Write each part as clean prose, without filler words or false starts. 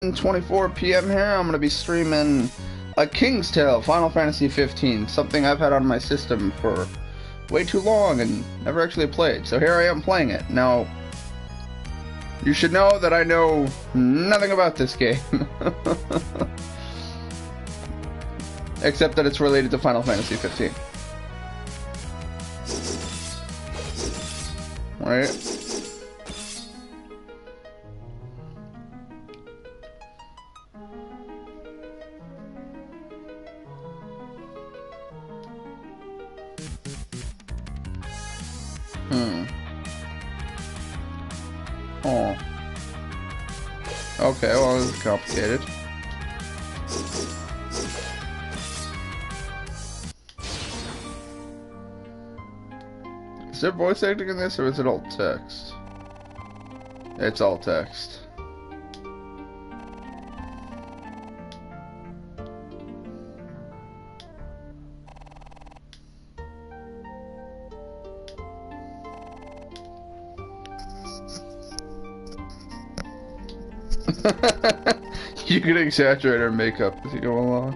7:24 p.m. here. I'm going to be streaming A King's Tale, Final Fantasy 15, something I've had on my system for way too long and never actually played. So here I am playing it. Now, you should know that I know nothing about this game. Except that it's related to Final Fantasy 15. Right? Oh. Okay, well, this is complicated. Is there voice acting in this, or is it all text? It's all text. You can exaggerate our makeup as you go along.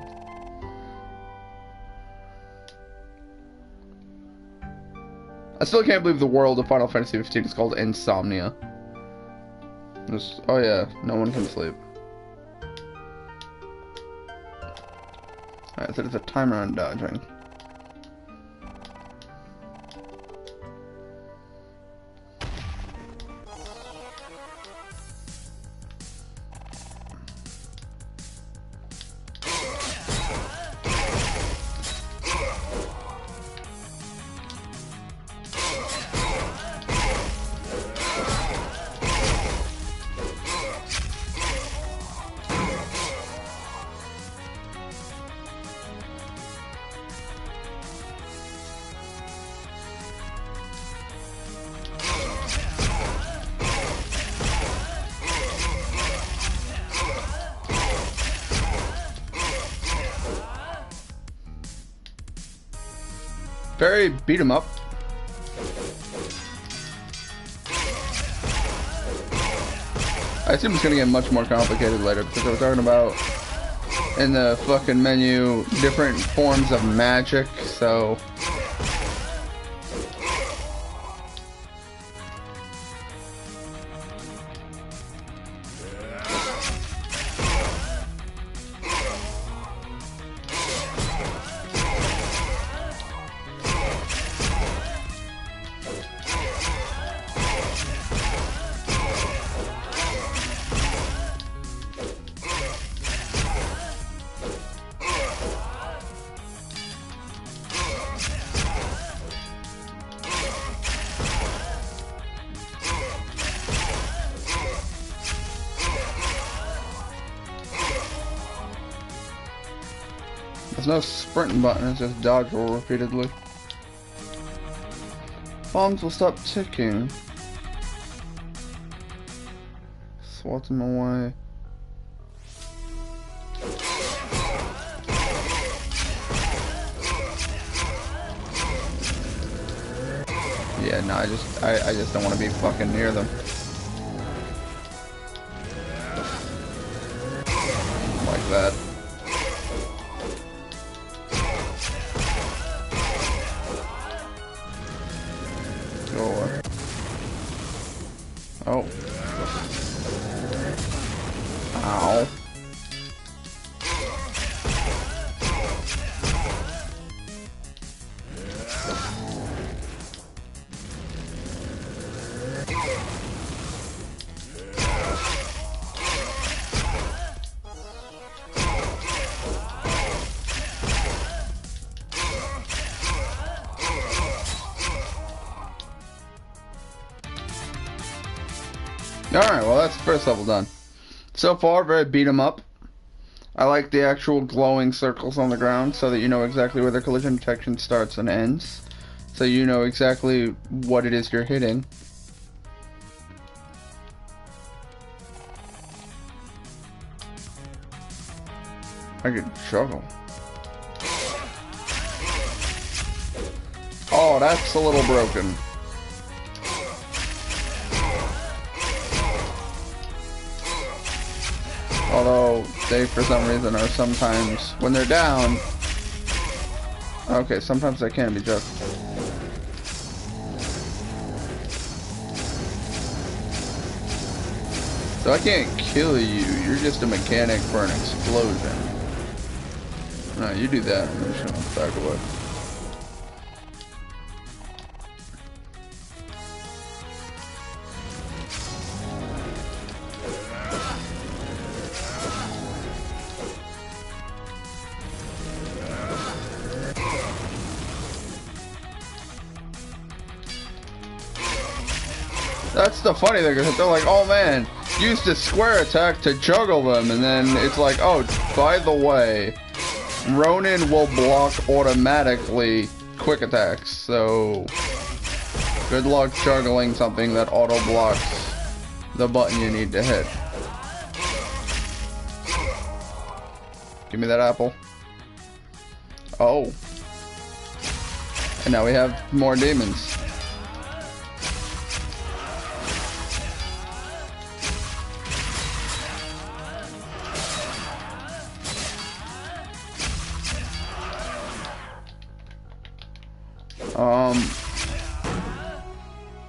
I still can't believe the world of Final Fantasy 15 is called Insomnia. Oh yeah, no one can sleep. Alright, so there's a timer on dodging. Very beat 'em up. I assume it's gonna get much more complicated later because I was talking about in the fucking menu different forms of magic, so. There's no sprinting button, it's just dodge roll repeatedly. Bombs will stop ticking. Swat them away. Yeah, no, I just don't want to be fucking near them. Like that. Oh. Ow. Alright, well that's the first level done. So far, very beat 'em up. I like the actual glowing circles on the ground so that you know exactly where the collision detection starts and ends. So you know exactly what it is you're hitting. I can juggle. Oh, that's a little broken. Although they, for some reason, are sometimes, when they're down... Okay, sometimes they can be just... So I can't kill you, you're just a mechanic for an explosion. No, you do that, I'm just gonna back away. That's the funny thing, is that they're like, oh man, use the square attack to juggle them, and then it's like, oh, by the way, Ronin will block automatically quick attacks, so good luck juggling something that auto blocks the button you need to hit. Give me that apple. Oh. And now we have more demons.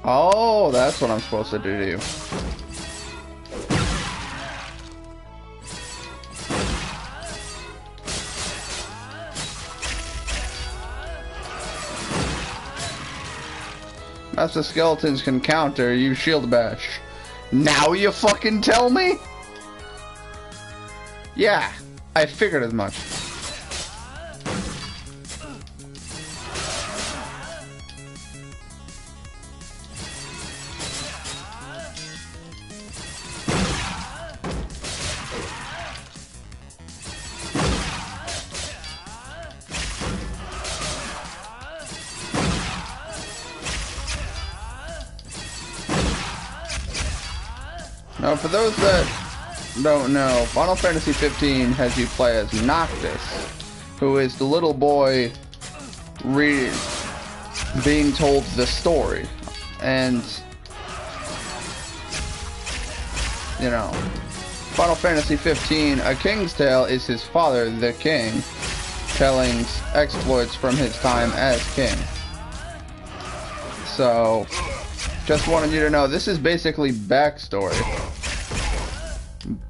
Oh, that's what I'm supposed to do to you. Master Skeletons can counter, you shield bash. Now you fucking tell me? Yeah, I figured as much. Now, for those that don't know, Final Fantasy 15 has you play as Noctis, who is the little boy being told the story. And, you know, Final Fantasy 15, A King's Tale, is his father, the king, telling exploits from his time as king. So, just wanted you to know, this is basically backstory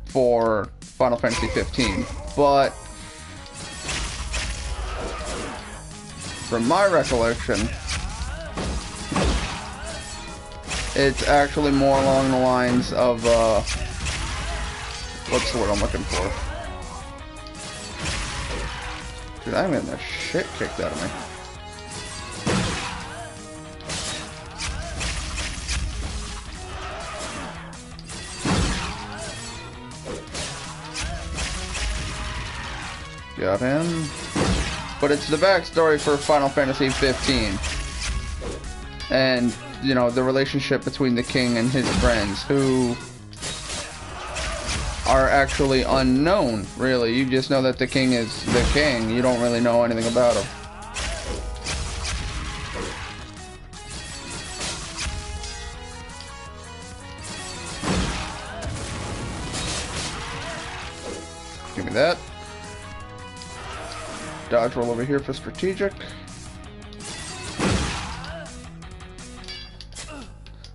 for Final Fantasy 15, but from my recollection, it's actually more along the lines of, what's the word I'm looking for? Dude, I'm getting the shit kicked out of me. Got him. But it's the backstory for Final Fantasy 15. And, you know, the relationship between the king and his friends, who are actually unknown, really. You just know that the king is the king. You don't really know anything about him. Give me that. Dodge roll over here for strategic.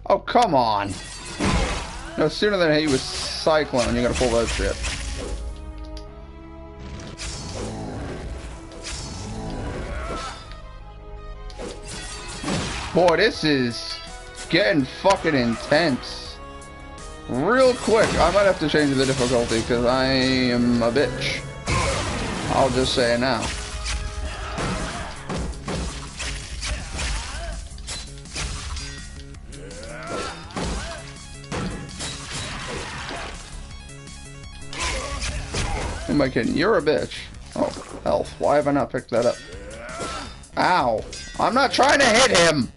Oh, come on. No sooner than I hit you with Cyclone, you gotta pull that shit. Boy, this is getting fucking intense. Real quick. I might have to change the difficulty because I am a bitch. I'll just say it now. Who am I kidding? You're a bitch. Oh, elf. Why have I not picked that up? Ow. I'm not trying to hit him!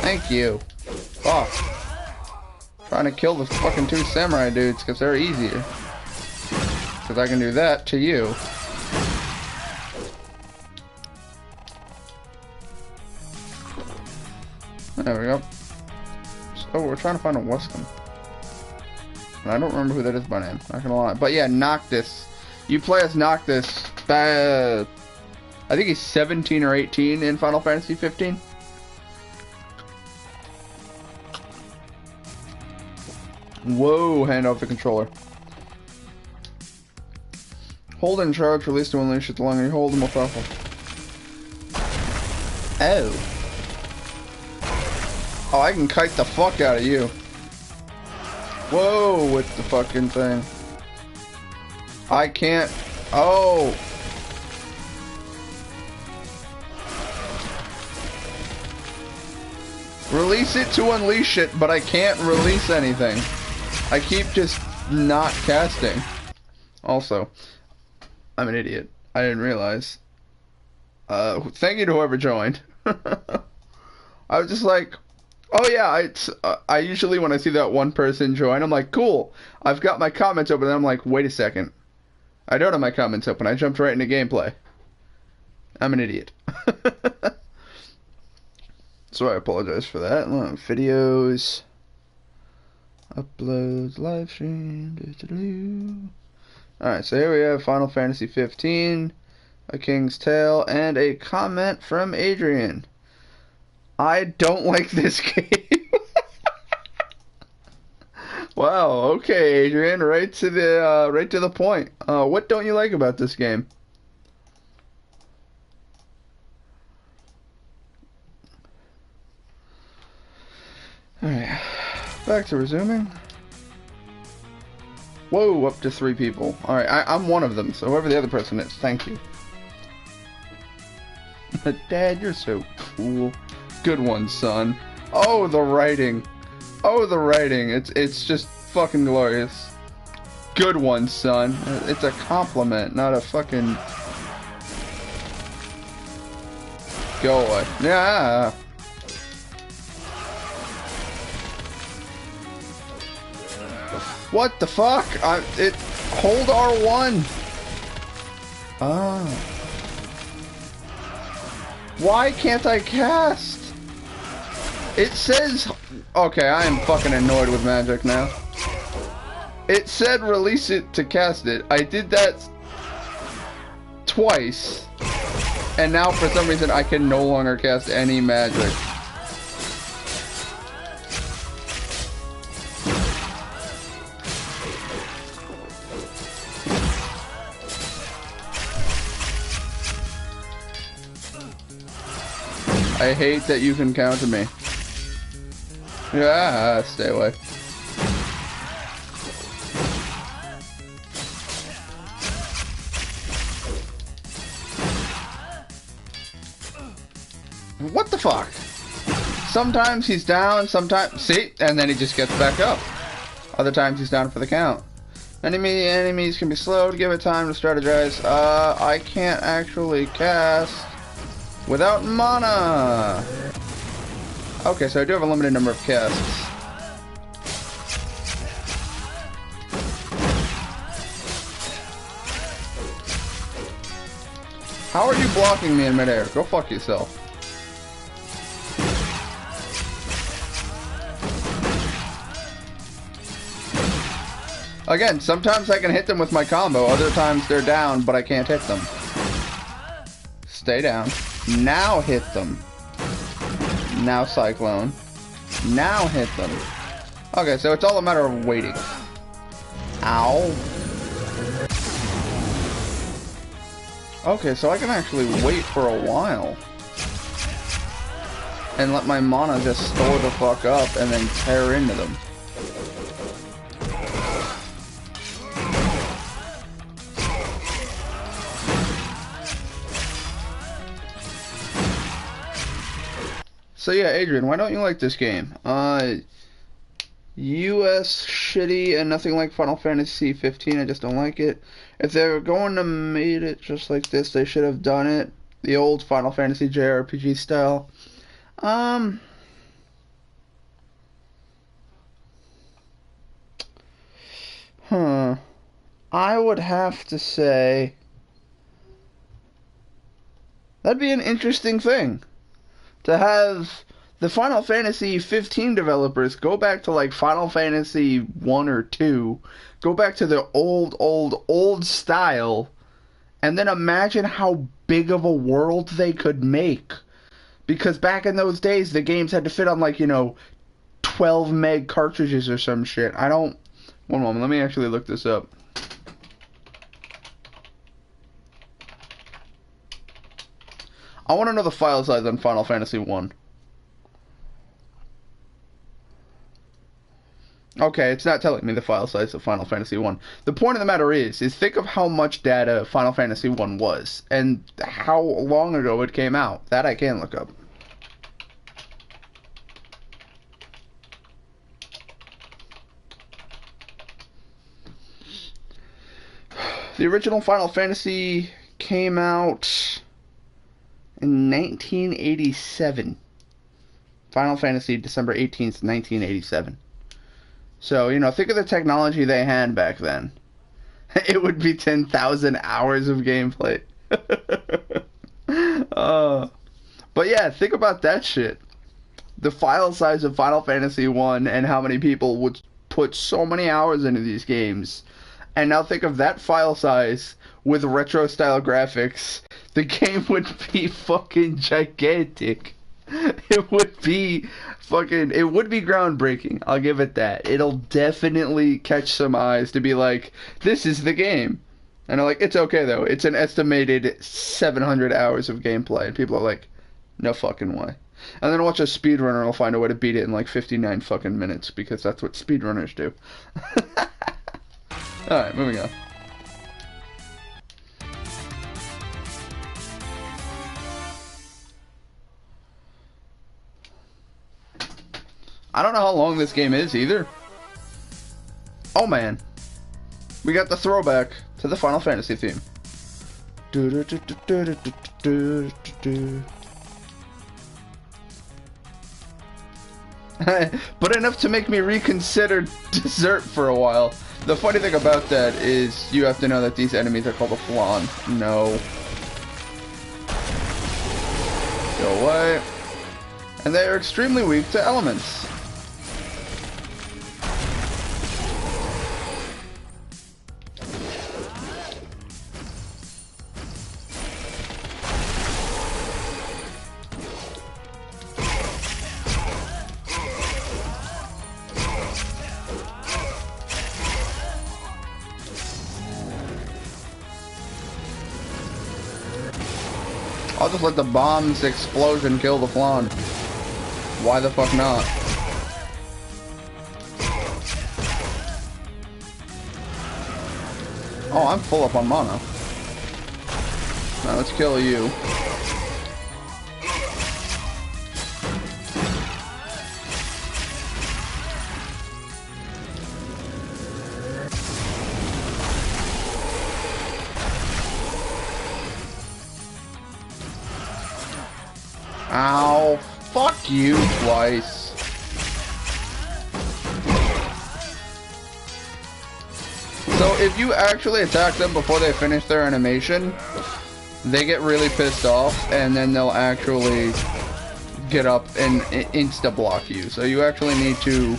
Thank you. Fuck. Trying to kill the fucking two samurai dudes because they're easier. Because I can do that to you. There we go. So we're trying to find a Wescom. And I don't remember who that is by name, not gonna lie. But yeah, Noctis. You play as Noctis. I think he's 17 or 18 in Final Fantasy 15. Whoa, hand off the controller. Hold and charge, release to unleash it. The longer you hold, the more powerful. Oh. Oh, I can kite the fuck out of you. Whoa, with the fucking thing. I can't. Oh. Release it to unleash it, but I can't release anything. I keep just not casting. Also, I'm an idiot. I didn't realize. Thank you to whoever joined. I was just like, oh yeah, I usually when I see that one person join, I'm like, cool. I've got my comments open, and I'm like, wait a second. I don't have my comments open. I jumped right into gameplay. I'm an idiot. So I apologize for that. Videos. Uploads, live stream. Alright, so here we have Final Fantasy 15, A King's Tale, and a comment from Adrian. I don't like this game. Wow, okay, Adrian, right to the point. What don't you like about this game? Alright, back to resuming. Whoa, up to 3 people. Alright, I'm one of them, so whoever the other person is, thank you. Dad, you're so cool. Good one, son. Oh, the writing. Oh, the writing. It's just fucking glorious. Good one, son. It's a compliment, not a fucking... Go away. Yeah. What the fuck? Hold R1. Ah. Why can't I cast? It says... Okay, I am fucking annoyed with Magic now. It said release it to cast it. I did that twice. And now for some reason I can no longer cast any magic. I hate that you can counter me. Yeah, stay away. What the fuck? Sometimes he's down, sometimes... See? And then he just gets back up. Other times he's down for the count. Enemies can be slowed, give it time to strategize. I can't actually cast without mana. Okay, so I do have a limited number of casts. How are you blocking me in midair? Go fuck yourself. Again, sometimes I can hit them with my combo, other times they're down, but I can't hit them. Stay down. Now hit them. Now Cyclone. Now hit them. Okay, so it's all a matter of waiting. Ow. Okay, so I can actually wait for a while. And let my mana just store the fuck up and then tear into them. So yeah, Adrian, why don't you like this game? US shitty and nothing like Final Fantasy 15. I just don't like it. If they were going to made it just like this, they should have done it the old Final Fantasy JRPG style. I would have to say that'd be an interesting thing to have the Final Fantasy 15 developers go back to like Final Fantasy 1 or 2, go back to the old style, and then imagine how big of a world they could make. Because back in those days, the games had to fit on like, 12 meg cartridges or some shit. I don't... One moment, let me actually look this up. I want to know the file size on Final Fantasy 1. Okay, it's not telling me the file size of Final Fantasy 1. The point of the matter is think of how much data Final Fantasy 1 was, and how long ago it came out. That I can look up. The original Final Fantasy came out in 1987. Final Fantasy, December 18th, 1987. So, think of the technology they had back then. It would be 10,000 hours of gameplay. But yeah, think about that shit. The file size of Final Fantasy 1 and how many people would put so many hours into these games. And now think of that file size with retro-style graphics. The game would be fucking gigantic. It would be groundbreaking. I'll give it that. It'll definitely catch some eyes to be like, this is the game. And I'm like, it's okay though. It's an estimated 700 hours of gameplay. And people are like, no fucking way. And then watch a speedrunner will find a way to beat it in like 59 fucking minutes because that's what speedrunners do. Alright, moving on. I don't know how long this game is either. Oh man. We got the throwback to the Final Fantasy theme. But enough to make me reconsider dessert for a while. The funny thing about that is you have to know that these enemies are called a flan. No. Go away. And they are extremely weak to elements. I'll just let the bomb's explosion kill the flan. Why the fuck not? Oh, I'm full up on mana. Now let's kill you. Ow, fuck you twice. So if you actually attack them before they finish their animation, they get really pissed off and then they'll actually get up and insta-block you. So you actually need to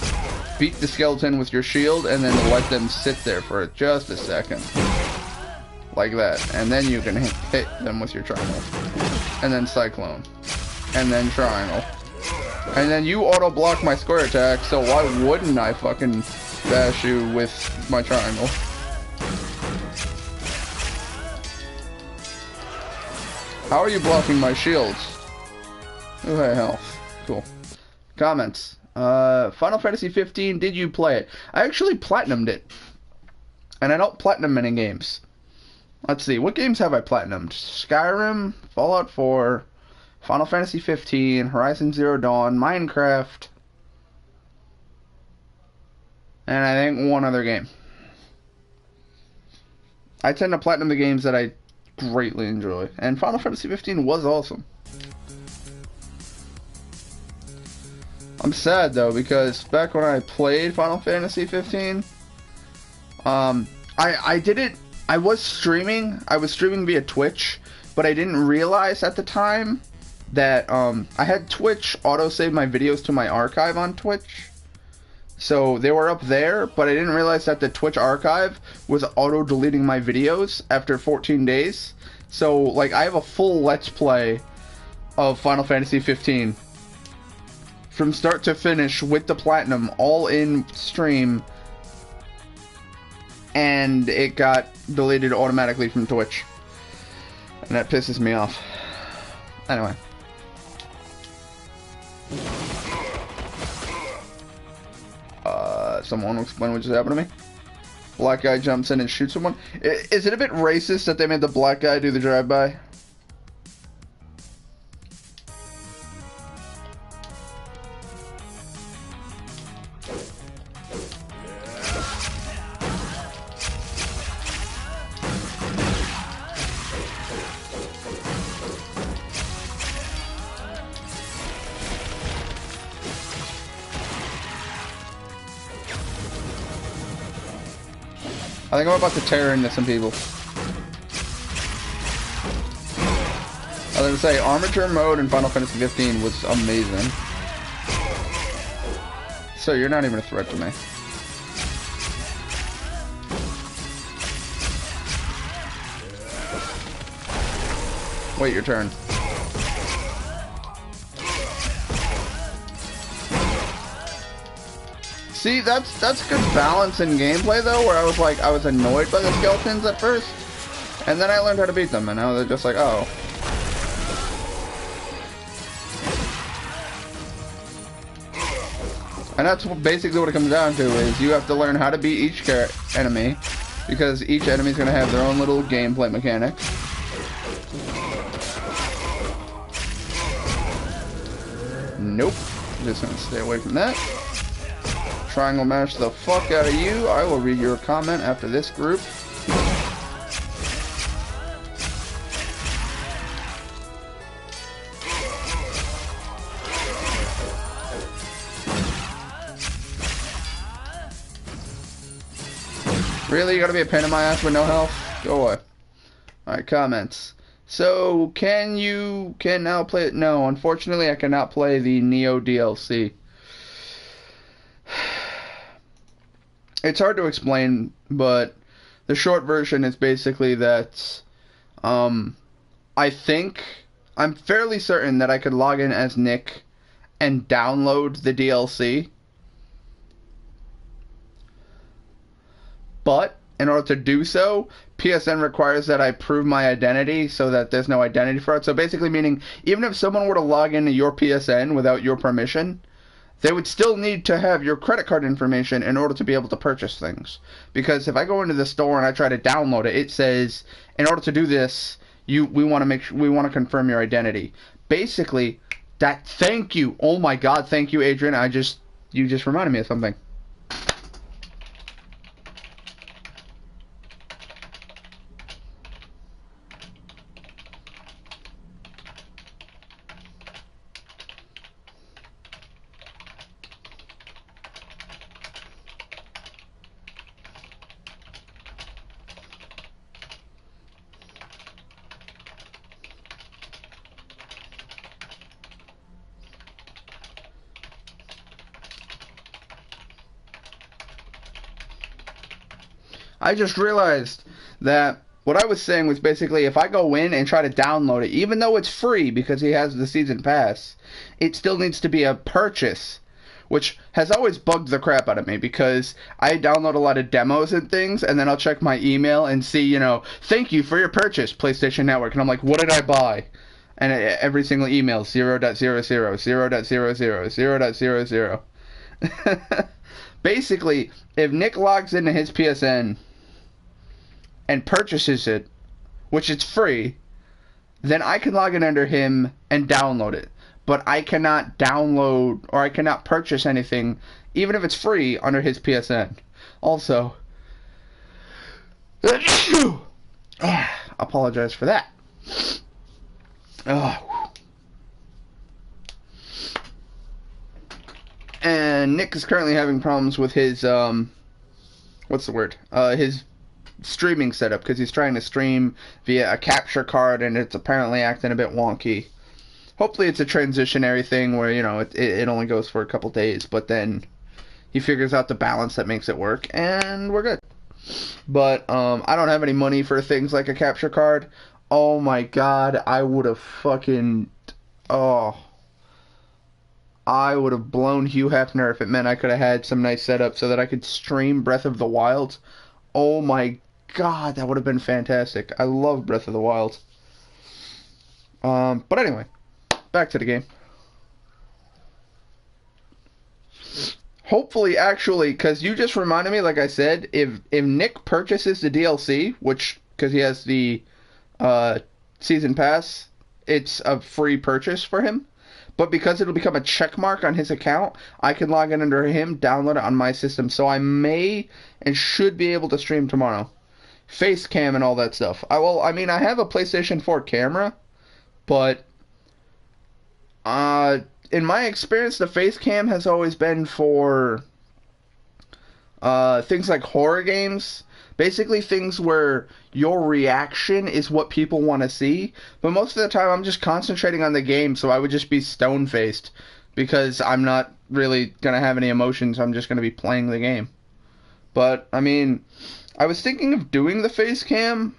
beat the skeleton with your shield and then let them sit there for just a second. Like that. And then you can hit them with your triangle. And then cyclone. And then triangle. And then you auto-block my square attack, so why wouldn't I fucking bash you with my triangle? How are you blocking my shields? Okay, health. Cool. Comments. Final Fantasy 15, did you play it? I actually platinumed it. And I don't platinum many games. Let's see, what games have I platinumed? Skyrim, Fallout 4... Final Fantasy 15, Horizon Zero Dawn, Minecraft, and I think one other game. I tend to platinum the games that I greatly enjoy, and Final Fantasy 15 was awesome. I'm sad though, because back when I played Final Fantasy 15, I did it, I was streaming via Twitch, but I didn't realize at the time that I had Twitch auto-save my videos to my archive on Twitch. So they were up there, but I didn't realize that the Twitch archive was auto-deleting my videos after 14 days. So, like, I have a full Let's Play of Final Fantasy 15 from start to finish with the Platinum, all in stream, and it got deleted automatically from Twitch. And that pisses me off. Anyway. Someone will explain what just happened to me. Black guy jumps in and shoots someone. Is it a bit racist that they made the black guy do the drive-by? I think I'm about to tear into some people. I was going to say, Armature mode in Final Fantasy 15 was amazing. So you're not even a threat to me. Wait your turn. See, that's good balance in gameplay though, where I was annoyed by the skeletons at first, and then I learned how to beat them, and now they're just like, oh. And that's basically what it comes down to, is you have to learn how to beat each enemy, because each enemy's gonna have their own little gameplay mechanics. Nope. Just gonna stay away from that. Triangle mash the fuck out of you. I will read your comment after this group. Really? You gotta be a pain in my ass with no health? Go away. Alright, comments. So, can now play it? No, unfortunately I cannot play the Neo DLC. It's hard to explain, but the short version is basically that I'm fairly certain that I could log in as Nick and download the DLC. But in order to do so, PSN requires that I prove my identity so that there's no identity fraud. So basically meaning, even if someone were to log into your PSN without your permission, they would still need to have your credit card information in order to be able to purchase things. Because if I go into the store and I try to download it, it says, in order to do this, we want to confirm your identity. Basically, thank you. Oh my God, thank you, Adrian. You just reminded me of something. I just realized that what I was saying was basically if I go in and try to download it, even though it's free because he has the season pass, it still needs to be a purchase, which has always bugged the crap out of me because I download a lot of demos and things, and then I'll check my email and see, thank you for your purchase, PlayStation Network, and I'm like, what did I buy? And every single email, 0.00, 0.00, 0.00. Basically, if Nick logs into his PSN and purchases it, which is free, then I can log in under him and download it. But I cannot download or I cannot purchase anything, even if it's free, under his PSN. Also, apologize for that. And Nick is currently having problems with his, his streaming setup, because he's trying to stream via a capture card and it's apparently acting a bit wonky. hopefully it's a transitionary thing where, you know, it only goes for a couple days, but then he figures out the balance that makes it work, and we're good. But I don't have any money for things like a capture card. Oh my god, I would have fucking... Oh... I would have blown Hugh Hefner if it meant I could have had some nice setup so that I could stream Breath of the Wild. Oh my god, that would have been fantastic. I love Breath of the Wild. But anyway, back to the game. Hopefully, actually, because you just reminded me, like I said, if Nick purchases the DLC, which, because he has the Season Pass, it's a free purchase for him. But because it'll become a check mark on his account, I can log in under him, download it on my system. So I may and should be able to stream tomorrow. Face cam and all that stuff. I mean, I have a PlayStation 4 camera, but in my experience, the face cam has always been for things like horror games. Basically things where your reaction is what people want to see. But most of the time I'm just concentrating on the game, so I would just be stone-faced. Because I'm not really going to have any emotions, I'm just going to be playing the game. But, I mean, I was thinking of doing the face cam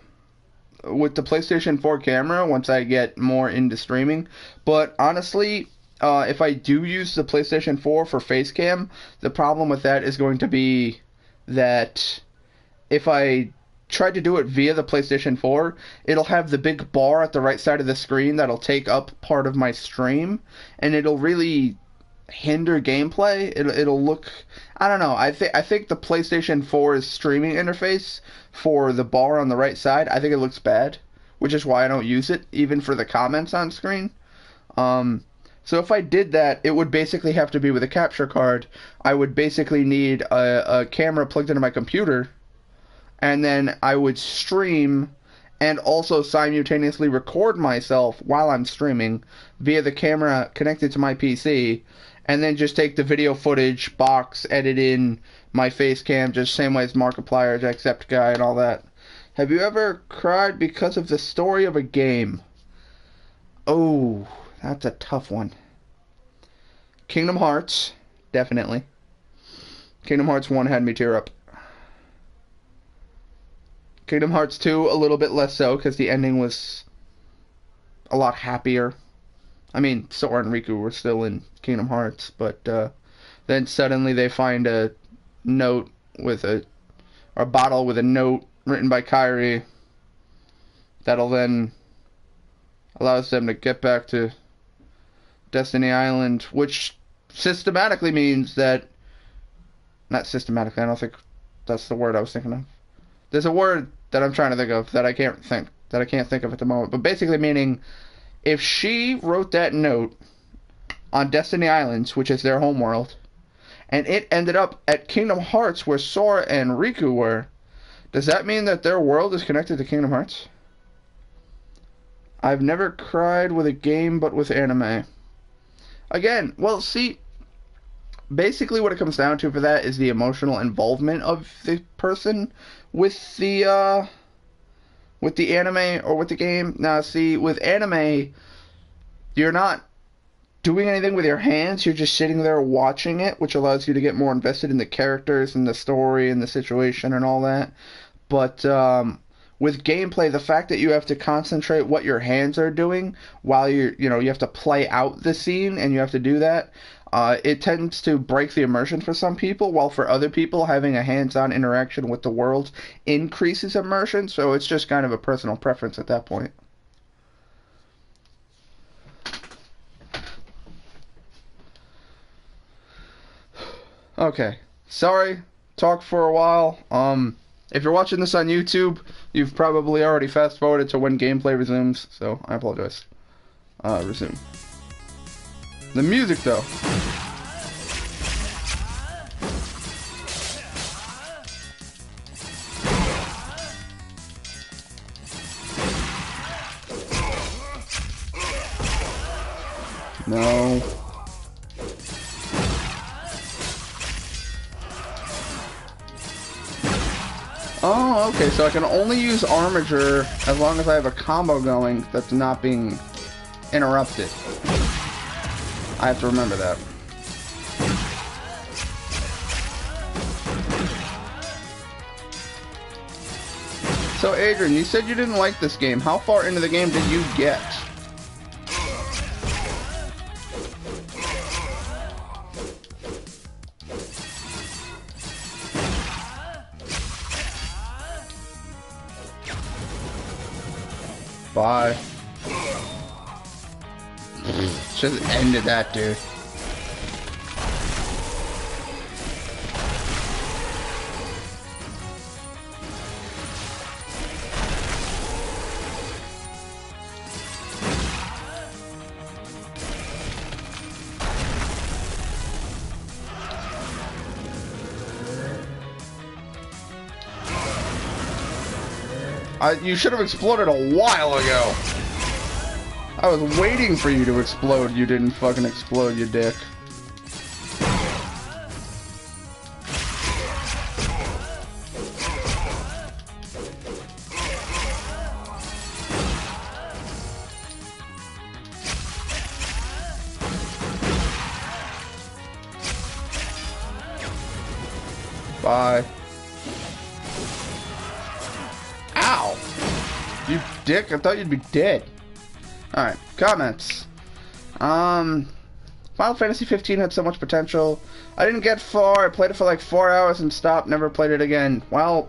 with the PlayStation 4 camera once I get more into streaming. But, honestly, if I do use the PlayStation 4 for face cam, the problem with that is going to be that... if I try to do it via the PlayStation 4, it'll have the big bar at the right side of the screen that'll take up part of my stream, and it'll really hinder gameplay. It'll look... I don't know. I think the PlayStation 4's streaming interface for the bar on the right side, I think it looks bad, which is why I don't use it, even for the comments on screen. So if I did that, it would basically have to be with a capture card. I would basically need a camera plugged into my computer, and then I would stream and also simultaneously record myself while I'm streaming via the camera connected to my PC, and then just take the video footage, box, edit in my face cam, just same way as Markiplier, Jacksepticeye, and all that. Have you ever cried because of the story of a game? Oh, that's a tough one. Kingdom Hearts, definitely. Kingdom Hearts 1 had me tear up. Kingdom Hearts 2, a little bit less so, because the ending was a lot happier. I mean, Sora and Riku were still in Kingdom Hearts, but then suddenly they find a note with or a bottle with a note written by Kairi that'll then allows them to get back to Destiny Island, which systematically means that... Not systematically, I don't think that's the word I was thinking of. There's a word that I'm trying to think of that I can't think of at the moment, but basically meaning if she wrote that note on Destiny Islands, which is their homeworld, and it ended up at Kingdom Hearts where Sora and Riku were, does that mean that their world is connected to Kingdom Hearts? I've never cried with a game, but with anime. Again, well, see, basically what it comes down to for that is the emotional involvement of the person with the anime or with the game. Now, see, with anime, you're not doing anything with your hands, you're just sitting there watching it, which allows you to get more invested in the characters and the story and the situation and all that. But with gameplay, the fact that you have to concentrate what your hands are doing while you have to play out the scene, and you have to do that, it tends to break the immersion for some people, while for other people, having a hands-on interaction with the world increases immersion, so it's just kind of a personal preference at that point. Okay, sorry, talked for a while. If you're watching this on YouTube, you've probably already fast-forwarded to when gameplay resumes, so I apologize. Resume. The music, though. No. Oh, okay, so I can only use Armiger as long as I have a combo going that's not being interrupted. I have to remember that. So Adrian, you said you didn't like this game. How far into the game did you get? Bye. Just ended that, dude. You should have exploded a while ago. I was waiting for you to explode. You didn't fucking explode, you dick. Bye. Ow! You dick, I thought you'd be dead. Alright, comments. Final Fantasy 15 had so much potential. I didn't get far. I played it for like 4 hours and stopped. Never played it again. Well,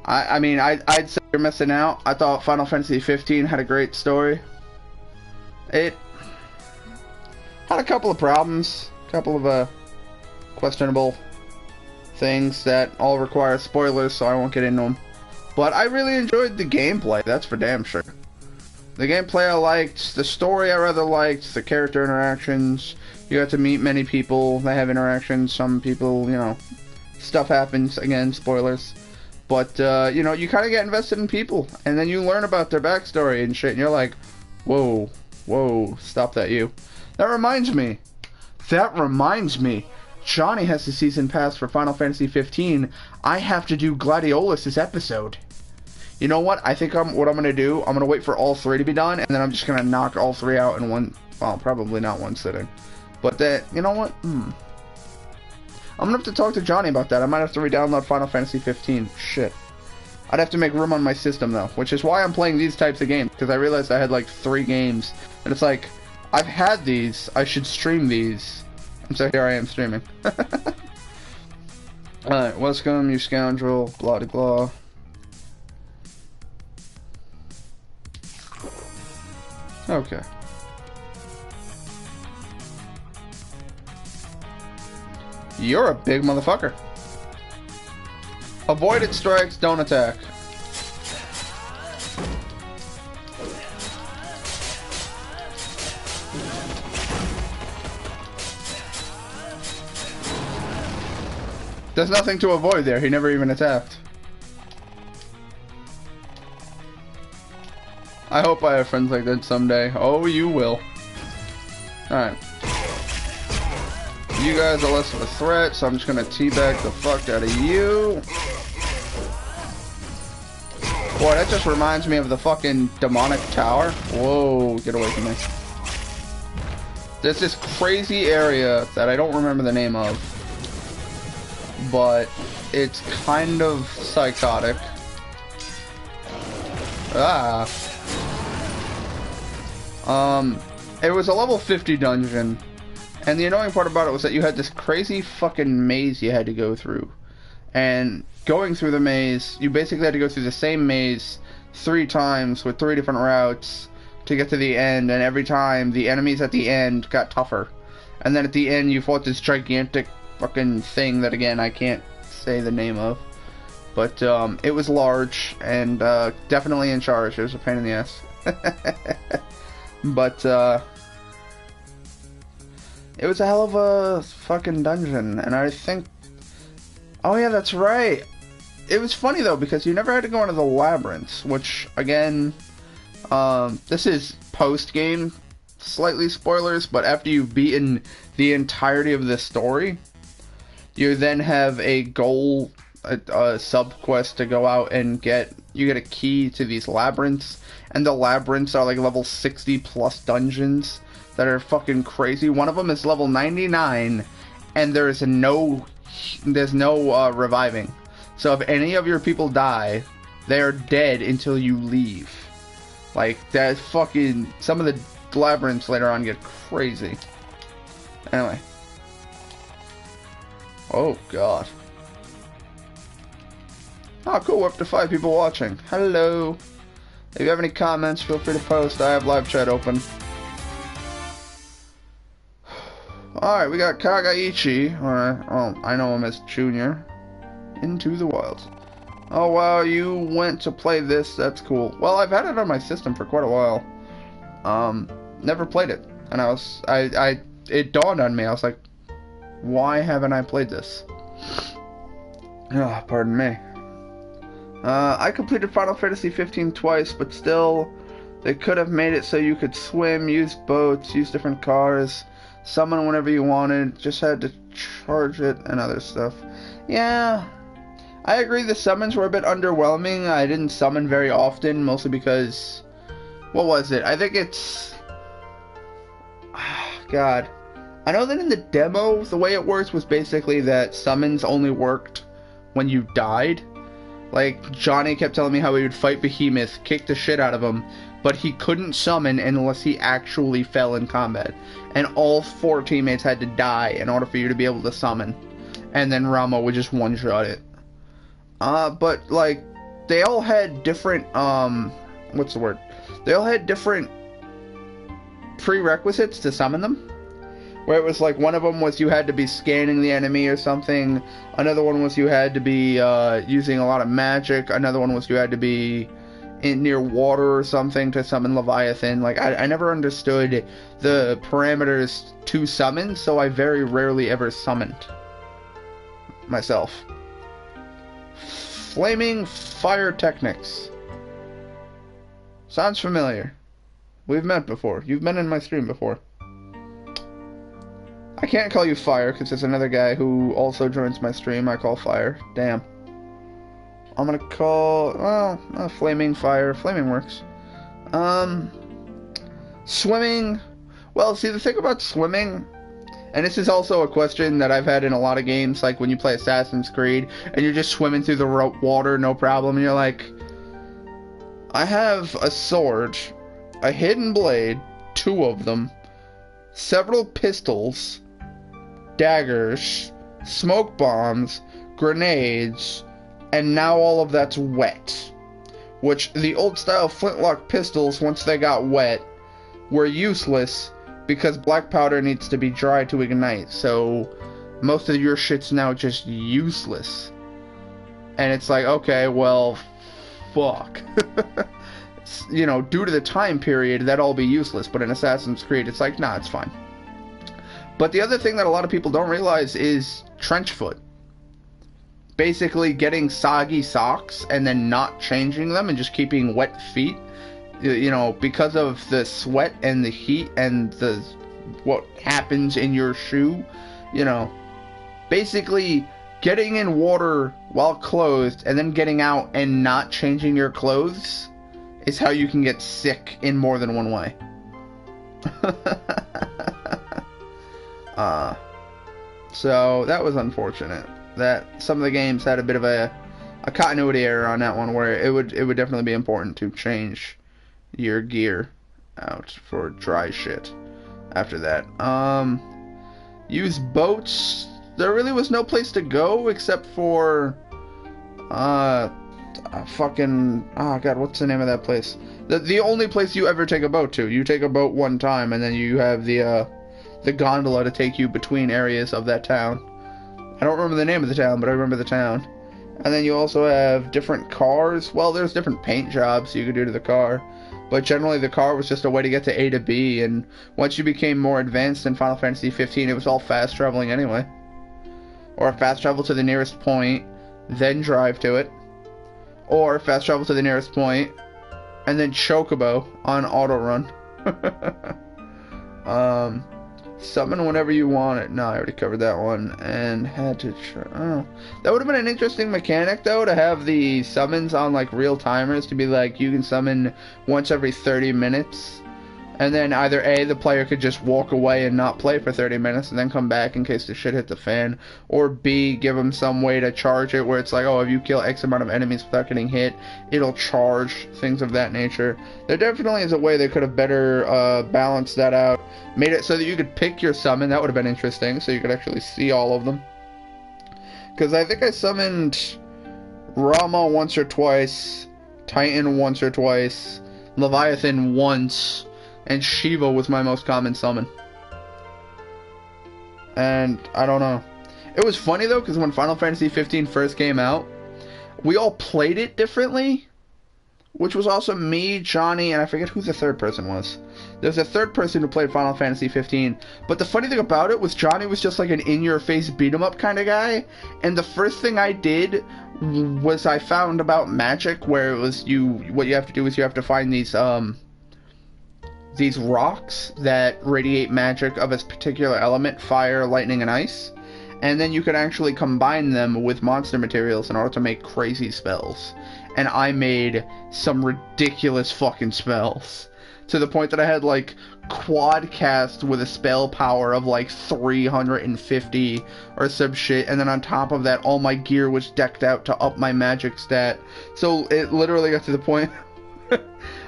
I mean, I'd say you're missing out. I thought Final Fantasy 15 had a great story. It had a couple of problems. A couple of questionable things that all require spoilers, so I won't get into them. But I really enjoyed the gameplay. That's for damn sure. The gameplay I liked, the story I rather liked, the character interactions. You got to meet many people, they have interactions, some people, you know, stuff happens, again, spoilers. But, you know, you kind of get invested in people, and then you learn about their backstory and shit, and you're like, whoa, whoa, stop that, you. That reminds me, Johnny has the season pass for Final Fantasy 15. I have to do Gladiolus' episode. You know what? I think what I'm going to do, I'm going to wait for all 3 to be done, and then I'm just going to knock all 3 out in one, well, probably not one sitting. But that, you know what? I'm going to have to talk to Johnny about that. I might have to re-download Final Fantasy 15. Shit. I'd have to make room on my system, though, which is why I'm playing these types of games, because I realized I had like 3 games, and it's like, I've had these, I should stream these. And so here I am streaming. Alright, welcome, you scoundrel, blah de blah. Okay. You're a big motherfucker. Avoided strikes, don't attack. There's nothing to avoid there, he never even attacked. I hope I have friends like that someday. Oh, you will. Alright. You guys are less of a threat, so I'm just gonna teabag the fuck out of you. Boy, that just reminds me of the fucking demonic tower. Whoa, get away from me. There's this crazy area that I don't remember the name of, but it's kind of psychotic. Ah. It was a level 50 dungeon, and the annoying part about it was that you had this crazy fucking maze you had to go through. And going through the maze, you basically had to go through the same maze 3 times with 3 different routes to get to the end, and every time the enemies at the end got tougher. And then at the end you fought this gigantic fucking thing that, again, I can't say the name of. But it was large and definitely in charge. It was a pain in the ass. But it was a hell of a fucking dungeon, and I think, oh yeah, that's right. It was funny though, because you never had to go into the labyrinths, which, again, this is post-game, slightly spoilers, but after you've beaten the entirety of the story, you then have a goal a sub quest to go out and you get a key to these labyrinths, and the labyrinths are like level 60 plus dungeons that are fucking crazy. One of them is level 99, and there's no reviving. So if any of your people die, they are dead until you leave. Like, that fucking... Some of the labyrinths later on get crazy. Anyway. Oh, God. Oh, cool. We're up to 5 people watching. Hello. If you have any comments, feel free to post. I have live chat open. Alright, we got Kagaichi, or, oh, I know him as Junior, Into the Wilds. Oh, wow, you went to play this, that's cool. Well, I've had it on my system for quite a while. Never played it. And it dawned on me, I was like, why haven't I played this? Ah, pardon me. I completed Final Fantasy 15 twice, but still, they could have made it so you could swim, use boats, use different cars, summon whenever you wanted, just had to charge it and other stuff. Yeah, I agree the summons were a bit underwhelming. I didn't summon very often, mostly because, what was it? I think it's, God. I know that in the demo, the way it works was basically that summons only worked when you died. Like, Johnny kept telling me how he would fight Behemoth, kick the shit out of him, but he couldn't summon unless he actually fell in combat. And all 4 teammates had to die in order for you to be able to summon. And then Rama would just one-shot it. But, like, they all had different, what's the word? They all had different prerequisites to summon them. Where it was like, one of them was you had to be scanning the enemy or something. Another one was you had to be using a lot of magic. Another one was you had to be near water or something to summon Leviathan. Like, I never understood the parameters to summon, so I very rarely ever summoned myself. Flaming Fire Technics. Sounds familiar. We've met before. You've been in my stream before. I can't call you Fire, because there's another guy who also joins my stream I call Fire. Damn. I'm gonna call... well, Flaming Fire. Flaming works. Swimming... Well, see, the thing about swimming... And this is also a question that I've had in a lot of games, like when you play Assassin's Creed, and you're just swimming through the water, no problem, and you're like... I have a sword, a hidden blade, 2 of them, several pistols, daggers, smoke bombs, grenades, and now all of that's wet. Which, the old-style flintlock pistols, once they got wet, were useless because black powder needs to be dry to ignite, so most of your shit's now just useless. And it's like, okay, well, fuck. You know, due to the time period, that'd all be useless, but in Assassin's Creed, it's like, nah, it's fine. But the other thing that a lot of people don't realize is trench foot. Basically getting soggy socks and then not changing them and just keeping wet feet, you know, because of the sweat and the heat and what happens in your shoe, you know. Basically, getting in water while clothed and then getting out and not changing your clothes is how you can get sick in more than one way. So that was unfortunate. That some of the games had a bit of a continuity error on that one, where it would definitely be important to change your gear out for dry shit after that. Use boats. There really was no place to go except for fucking, oh god, what's the name of that place? The only place you ever take a boat to. You take a boat one time, and then you have the gondola to take you between areas of that town. I don't remember the name of the town, but I remember the town. And then you also have different cars. Well, there's different paint jobs you could do to the car, but generally the car was just a way to get to A to B, and once you became more advanced in Final Fantasy 15, it was all fast traveling anyway. Or fast travel to the nearest point, then drive to it. Or fast travel to the nearest point, and then chocobo on auto run. Summon whenever you want it. No, I already covered that one. And had to try. Oh. That would have been an interesting mechanic, though, to have the summons on, like, real timers. To be like, you can summon once every 30 minutes. And then either A, the player could just walk away and not play for 30 minutes and then come back in case the shit hit the fan. Or B, give them some way to charge it where it's like, oh, if you kill X amount of enemies without getting hit, it'll charge, things of that nature. There definitely is a way they could have better balanced that out. Made it so that you could pick your summon. That would have been interesting, so you could actually see all of them. Because I think I summoned Rama once or twice, Titan once or twice, Leviathan once, and Shiva was my most common summon. And I don't know. It was funny though, because when Final Fantasy 15 first came out, we all played it differently. Which was also me, Johnny, and I forget who the third person was. There's a third person who played Final Fantasy 15. But the funny thing about it was Johnny was just like an in-your-face beat-em-up kind of guy. And the first thing I did was I found about magic, where it was what you have to do is you have to find these rocks that radiate magic of a particular element, fire, lightning, and ice. And then you can actually combine them with monster materials in order to make crazy spells. And I made some ridiculous fucking spells. To the point that I had, like, quad cast with a spell power of, like, 350 or some shit. And then on top of that, all my gear was decked out to up my magic stat. So it literally got to the point...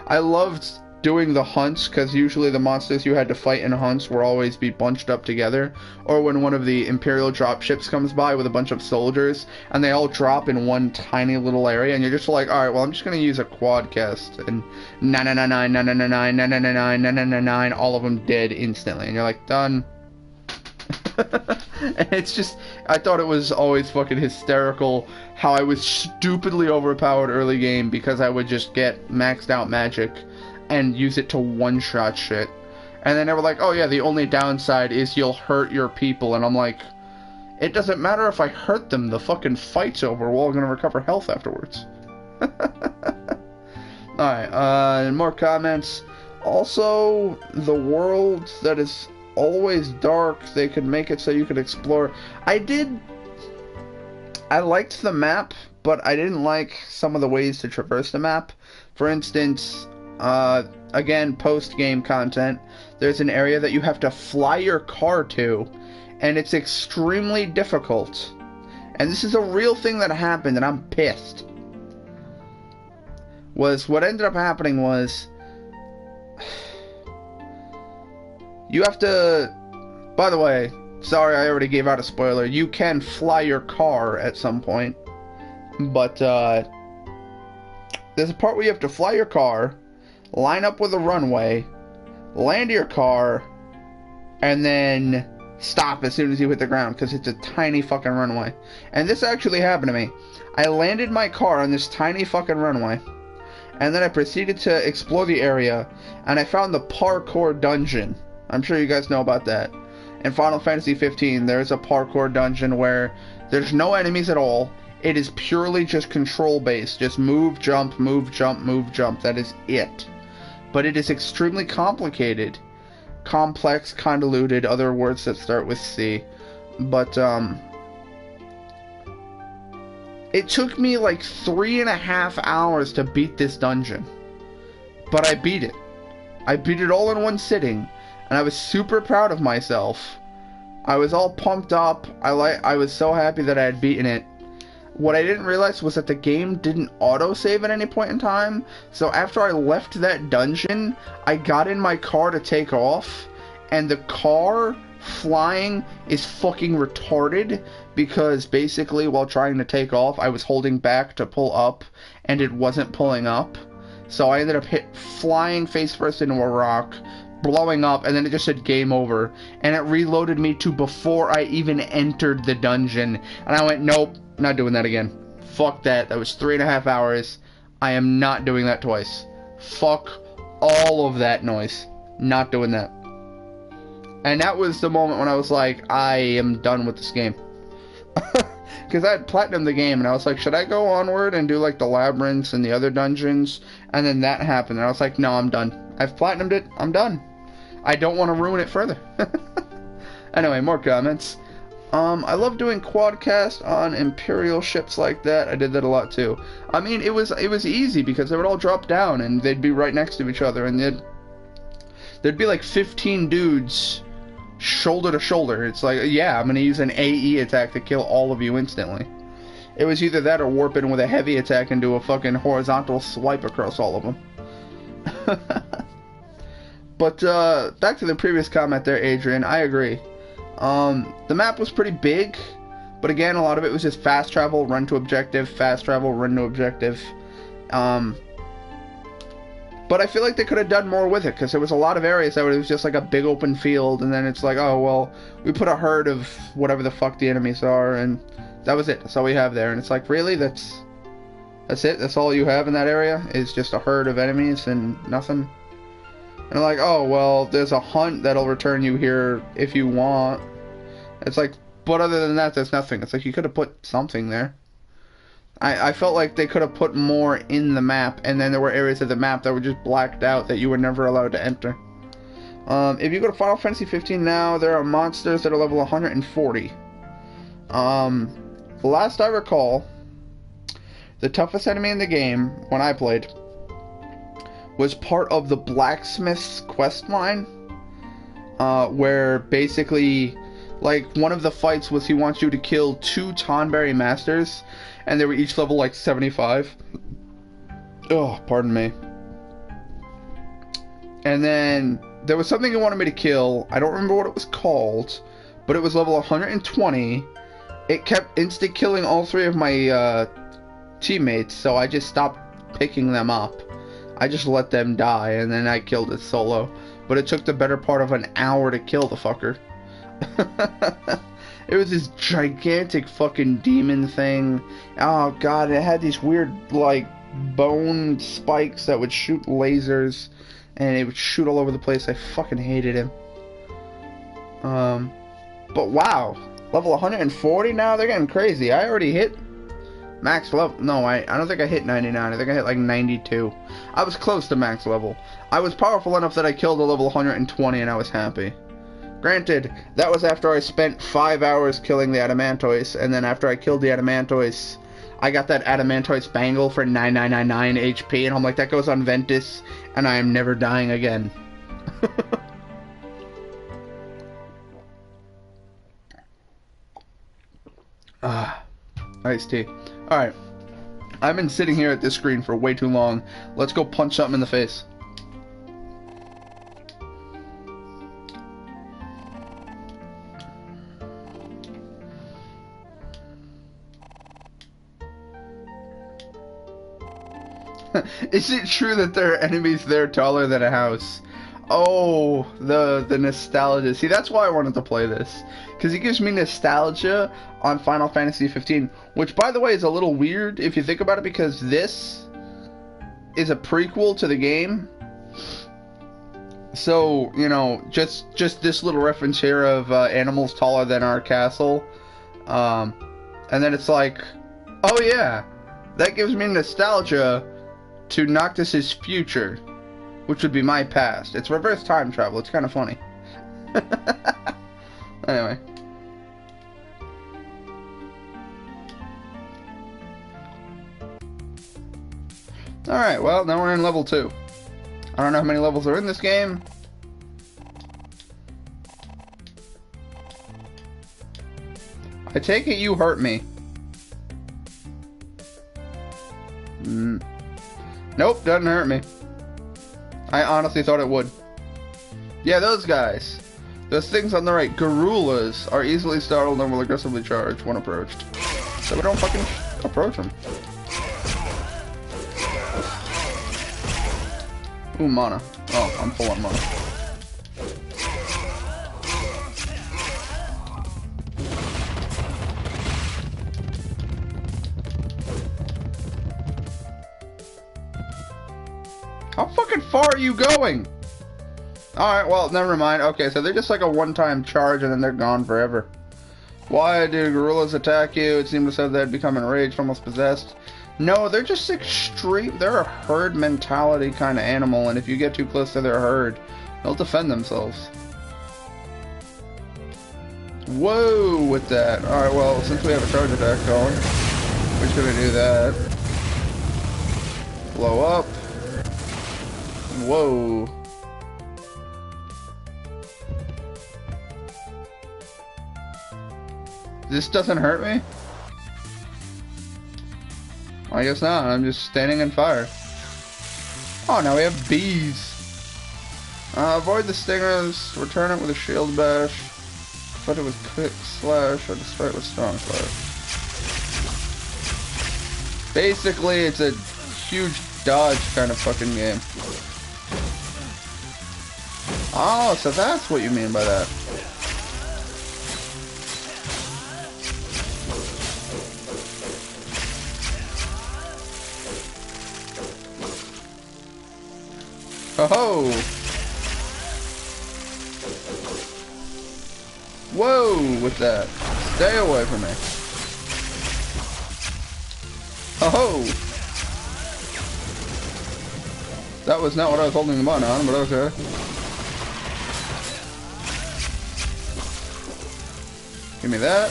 I loved doing the hunts, because usually the monsters you had to fight in hunts will always be bunched up together, or when one of the Imperial dropships comes by with a bunch of soldiers, and they all drop in one tiny little area, and you're just like, alright, well, I'm just gonna use a quad cast, and 999, 999, 999, 999, all of them dead instantly, and you're like, done. And it's just, I thought it was always fucking hysterical how I was stupidly overpowered early game, because I would just get maxed out magic and use it to one-shot shit. And then they were like, oh yeah, the only downside is you'll hurt your people. And I'm like, it doesn't matter if I hurt them, the fucking fight's over, we're all gonna recover health afterwards. Alright, more comments. Also, the world that is always dark, they could make it so you could explore. I liked the map, but I didn't like some of the ways to traverse the map. For instance, again, post-game content, there's an area that you have to fly your car to, and it's extremely difficult. And this is a real thing that happened, and I'm pissed. What ended up happening was, you have to, by the way, sorry I already gave out a spoiler, you can fly your car at some point, but, there's a part where you have to fly your car, line up with a runway, land your car, and then stop as soon as you hit the ground, because it's a tiny fucking runway. And this actually happened to me. I landed my car on this tiny fucking runway, and then I proceeded to explore the area, and I found the parkour dungeon. I'm sure you guys know about that. In Final Fantasy 15, there's a parkour dungeon where there's no enemies at all. It is purely just control based. Just move, jump, move, jump, move, jump. That is it. But it is extremely complicated. Complex, convoluted, other words that start with C. But, it took me like 3.5 hours to beat this dungeon. But I beat it. I beat it all in one sitting. And I was super proud of myself. I was all pumped up. I was so happy that I had beaten it. What I didn't realize was that the game didn't autosave at any point in time. So after I left that dungeon, I got in my car to take off, and the car flying is fucking retarded, because basically while trying to take off, I was holding back to pull up, and it wasn't pulling up. So I ended up flying face first into a rock, blowing up, and then it just said game over, and it reloaded me to before I even entered the dungeon, and I went, nope, not doing that again. Fuck that. That was 3.5 hours. I am not doing that twice. Fuck all of that noise. Not doing that. And that was the moment when I was like, I am done with this game. Because I had platinumed the game, and I was like, should I go onward and do like the labyrinths and the other dungeons? And then that happened, and I was like, no, I'm done. I've platinumed it. I'm done. I don't want to ruin it further. Anyway, more comments. I love doing quadcast on Imperial ships like that. I did that a lot too. I mean, it was easy because they would all drop down and they'd be right next to each other, and there'd be like 15 dudes shoulder to shoulder. It's like, yeah, I'm gonna use an AE attack to kill all of you instantly. It was either that or warp in with a heavy attack and do a fucking horizontal swipe across all of them. But back to the previous comment there, Adrian. I agree. The map was pretty big, but again, a lot of it was just fast travel, run to objective, fast travel, run to objective. But I feel like they could have done more with it, because there was a lot of areas that it was just like a big open field, and then it's like, oh, well, we put a herd of whatever the fuck the enemies are, and that was it. That's all we have there. And it's like, really? That's it? That's all you have in that area? Is just a herd of enemies and nothing? And like, oh, well, there's a hunt that'll return you here if you want. It's like, but other than that, there's nothing. It's like, you could have put something there. I felt like they could have put more in the map, and then there were areas of the map that were just blacked out that you were never allowed to enter. If you go to Final Fantasy 15 now, there are monsters that are level 140. Last I recall, the toughest enemy in the game, when I played, was part of the blacksmith's quest line, where basically, like, one of the fights was he wants you to kill 2 Tonberry masters, and they were each level like 75. Oh, pardon me. And then there was something he wanted me to kill. I don't remember what it was called, but it was level 120. It kept insta killing all 3 of my teammates, so I just stopped picking them up. I just let them die, and then I killed it solo. But it took the better part of an hour to kill the fucker. It was this gigantic fucking demon thing. Oh god, it had these weird, like, bone spikes that would shoot lasers, and it would shoot all over the place. I fucking hated him. But wow, level 140 now? They're getting crazy. I already hit max level. No, I don't think I hit 99. I think I hit like 92. I was close to max level. I was powerful enough that I killed a level 120 and I was happy. Granted, that was after I spent 5 hours killing the Adamantoise, and then after I killed the Adamantoise, I got that Adamantoise bangle for 9999 HP, and I'm like, that goes on Ventus, and I am never dying again. Iced tea. Alright. I've been sitting here at this screen for way too long. Let's go punch something in the face. Is it true that there are enemies there taller than a house? Oh, the nostalgia. See, that's why I wanted to play this. Because it gives me nostalgia on Final Fantasy 15. Which, by the way, is a little weird if you think about it, because this is a prequel to the game. So, you know, just this little reference here of animals taller than our castle. And then it's like, oh yeah, that gives me nostalgia to Noctis's future, which would be my past. It's reverse time travel. It's kind of funny. Anyway. Alright, well, now we're in level 2. I don't know how many levels are in this game. I take it you hurt me. Nope, doesn't hurt me. I honestly thought it would. Yeah, those guys. Those things on the right, Garulas, are easily startled and will aggressively charge when approached. So we don't fucking approach them. Ooh, mana. Oh, I'm full on mana. How fucking far are you going? Alright, well, never mind. Okay, so they're just like a one-time charge and then they're gone forever. Why do gorillas attack you? It seemed as though they'd become enraged, almost possessed. No, they're just extreme. They're a herd mentality kind of animal, and if you get too close to their herd, they'll defend themselves. Whoa, with that. Alright, well, since we have a charge attack going, we're just gonna do that. Blow up. Whoa. This doesn't hurt me? I guess not. I'm just standing in fire. Oh, now we have bees. Avoid the stingers. Return it with a shield bash. Fight it with quick slash or destroy it with strong slash. Basically, it's a huge dodge kind of fucking game. Oh, so that's what you mean by that. Oh-ho! Whoa, with that. Stay away from me. Oh-ho! That was not what I was holding the button on, but okay. Give me that.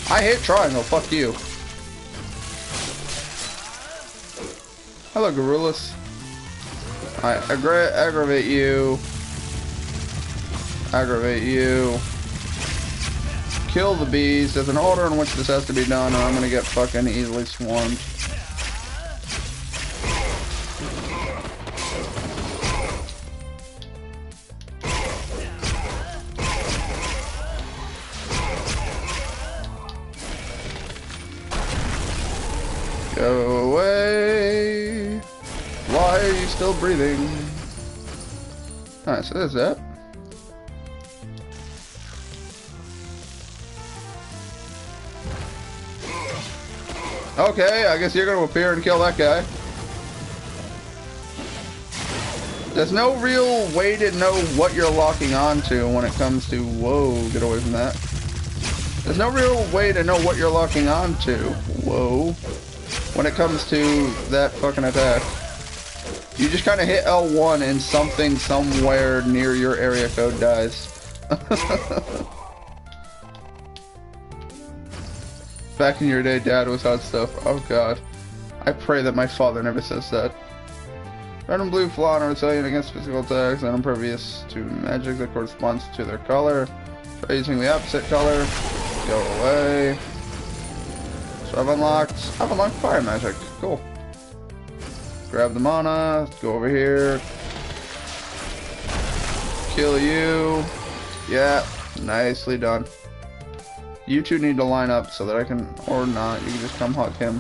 I hate triangle, fuck you. Hello, gorillas. I aggravate you. Aggravate you. Kill the bees. There's an order in which this has to be done, or I'm gonna get fucking easily swarmed. Go away. Why are you still breathing? Alright, so there's that. Okay, I guess you're gonna appear and kill that guy. There's no real way to know what you're locking onto when it comes to... Whoa, get away from that. There's no real way to know what you're locking onto. Whoa. When it comes to that fucking attack. You just kind of hit L1 and something somewhere near your area code dies. Back in your day, Dad was hot stuff. Oh god. I pray that my father never says that. Red and blue flaw and are resilient against physical attacks and impervious to magic that corresponds to their color. Try using the opposite color. Go away. So I've unlocked fire magic. Cool. Grab the mana. Go over here. Kill you. Yeah. Nicely done. You two need to line up so that I can, or not, you can just come hug him.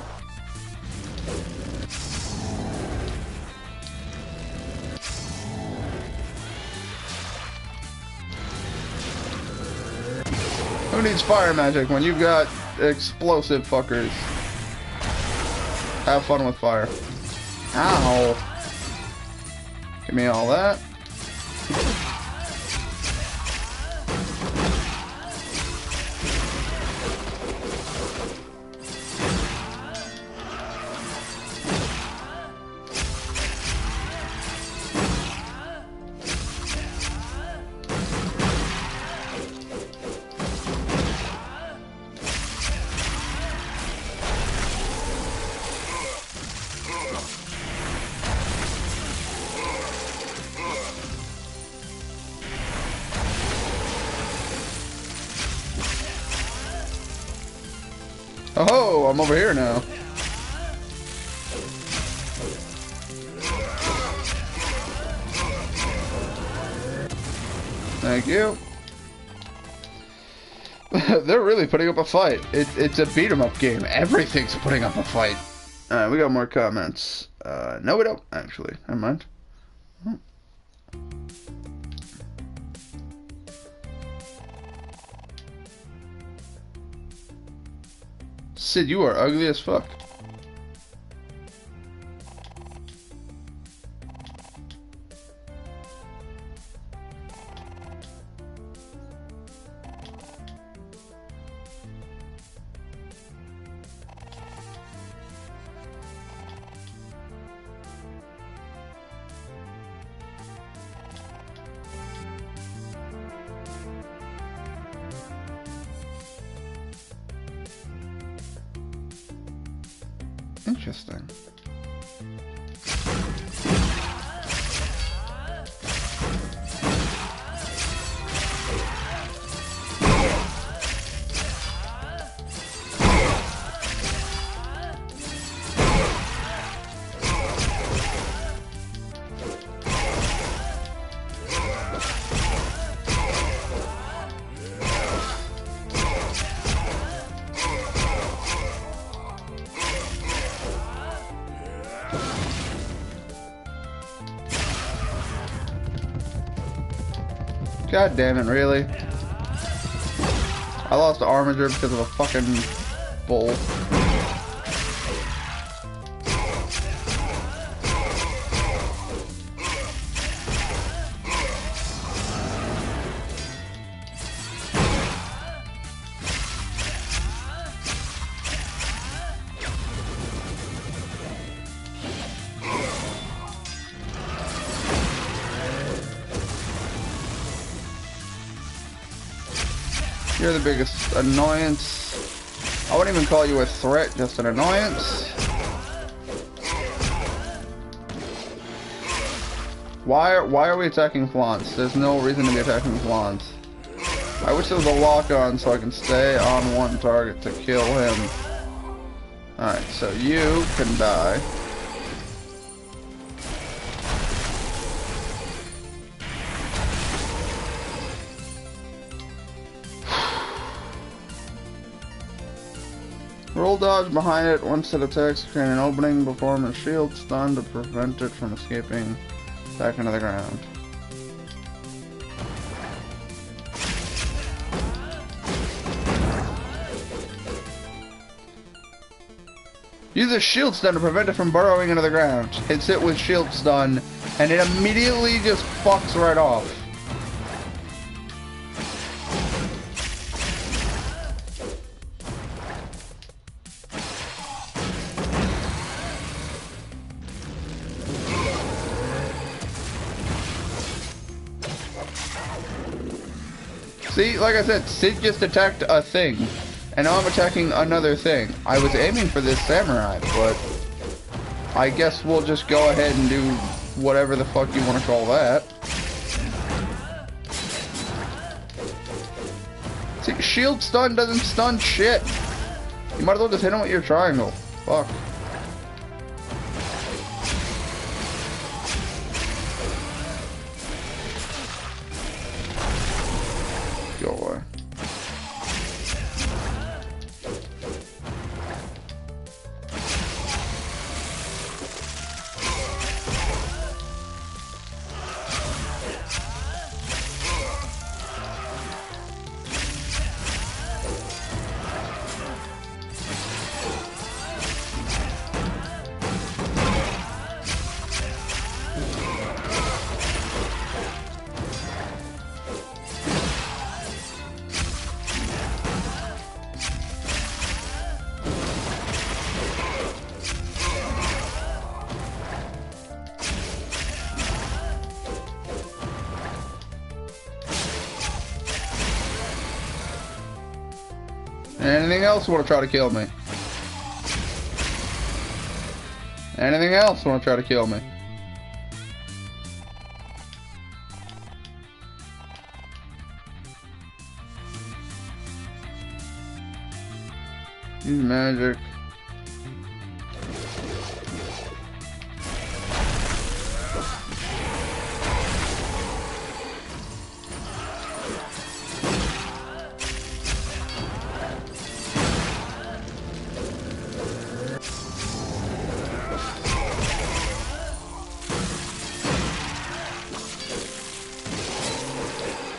Who needs fire magic when you've got explosive fuckers? Have fun with fire. Ow. Give me all that. Oh, I'm over here now. Thank you. They're really putting up a fight. It's a beat 'em up game. Everything's putting up a fight. Alright, we got more comments. No we don't, actually. Never mind. Sid, you are ugly as fuck. Interesting. God damn it, really? I lost Armiger because of a fucking bull. You're the biggest annoyance. I wouldn't even call you a threat, just an annoyance. Why are we attacking Flance? There's no reason to be attacking Flance. I wish there was a lock on so I can stay on one target to kill him. Alright, so you can die. Roll dodge behind it once it attacks, create an opening, perform a shield stun to prevent it from escaping back into the ground. Use a shield stun to prevent it from burrowing into the ground. Hits it with shield stun, and it immediately just fucks right off. See, like I said, Sid just attacked a thing, and now I'm attacking another thing. I was aiming for this samurai, but I guess we'll just go ahead and do whatever the fuck you want to call that. See, shield stun doesn't stun shit. You might as well just hit him with your triangle. Fuck. Go away. Anything else want to try to kill me? Anything else want to try to kill me? Use magic.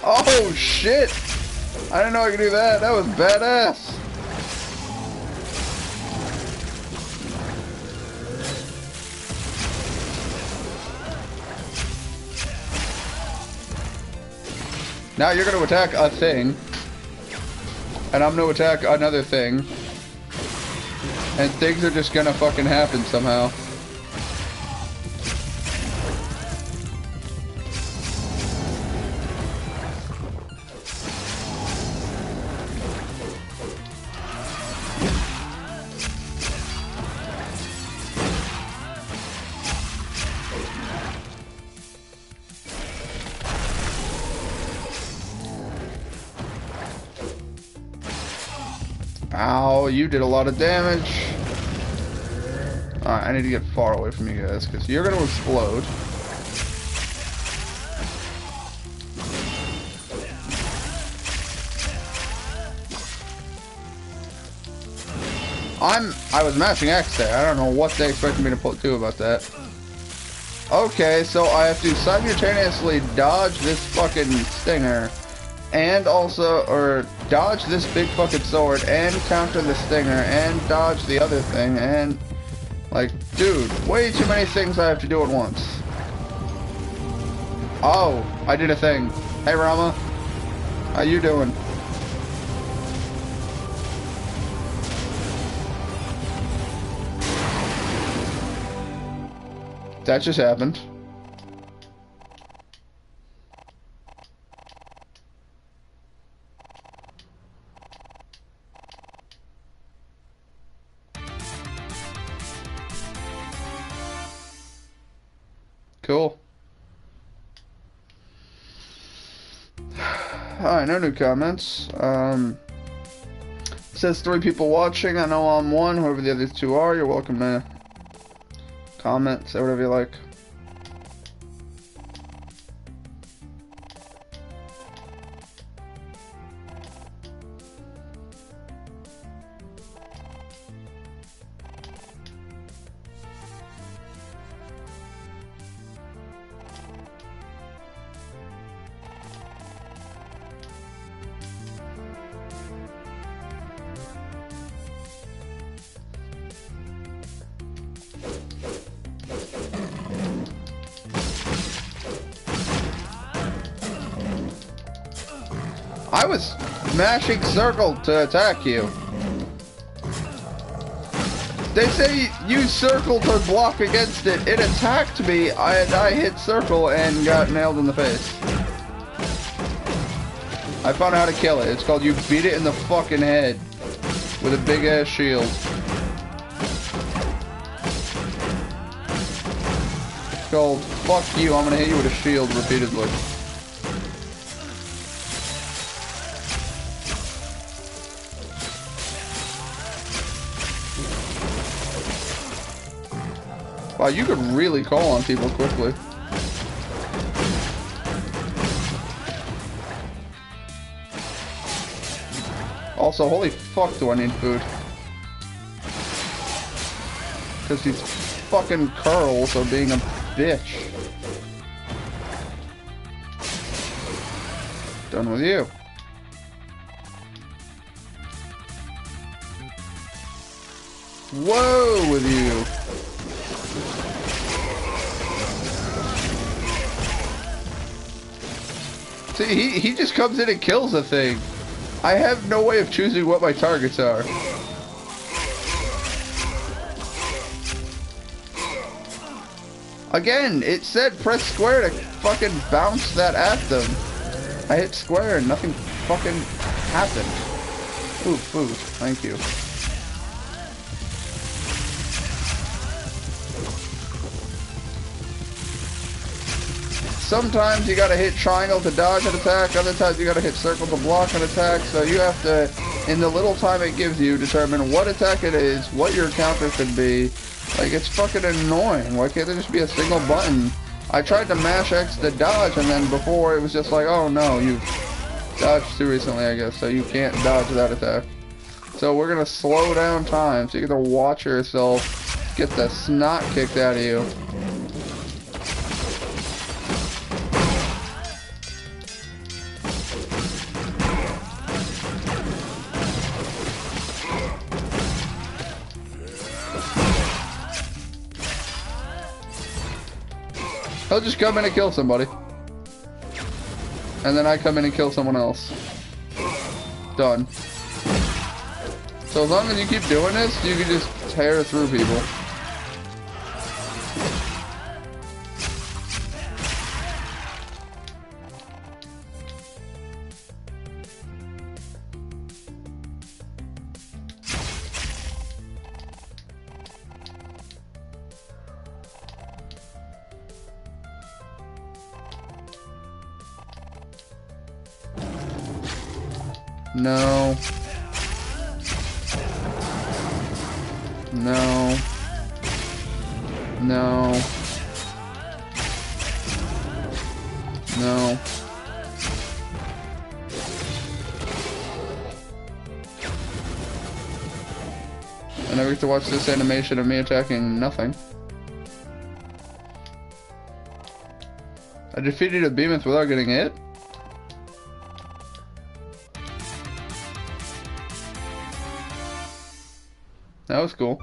Oh shit! I didn't know I could do that. That was badass. Now you're gonna attack a thing, and I'm gonna attack another thing, and things are just gonna fucking happen somehow. Ow, you did a lot of damage. Alright, I need to get far away from you guys, because you're going to explode. I was mashing X there. I don't know what they expected me to do about that. Okay, so I have to simultaneously dodge this fucking stinger, and also, or dodge this big fucking sword, and counter the stinger, and dodge the other thing, and, like, dude, way too many things I have to do at once. Oh, I did a thing. Hey, Rama. How you doing? That just happened. Cool. Alright, no new comments. It says 3 people watching. I know I'm one. Whoever the other 2 are, you're welcome to comment, say whatever you like. I was mashing circle to attack you. They say use circle to block against it. It attacked me, and I hit circle and got nailed in the face. I found out how to kill it. It's called you beat it in the fucking head with a big ass shield. It's called fuck you, I'm gonna hit you with a shield repeatedly. Wow, you could really call on people quickly. Also, holy fuck do I need food. Because these fucking curls are being a bitch. Done with you. Whoa with you. See, he just comes in and kills the thing. I have no way of choosing what my targets are. Again, it said press square to fucking bounce that at them. I hit square and nothing fucking happened. Ooh, food. Thank you. Sometimes you gotta hit triangle to dodge an attack, other times you gotta hit circle to block an attack, so you have to, in the little time it gives you, determine what attack it is, what your counter should be. Like, it's fucking annoying. Why can't there just be a single button? I tried to mash X to dodge, and then before it was just like, oh no, you've dodged too recently, I guess, so you can't dodge that attack. So we're gonna slow down time, so you get to watch yourself get the snot kicked out of you. He'll just come in and kill somebody. And then I come in and kill someone else. Done. So as long as you keep doing this, you can just tear through people. No. No. No. No. I never get to watch this animation of me attacking nothing. I defeated a behemoth without getting hit? That was cool.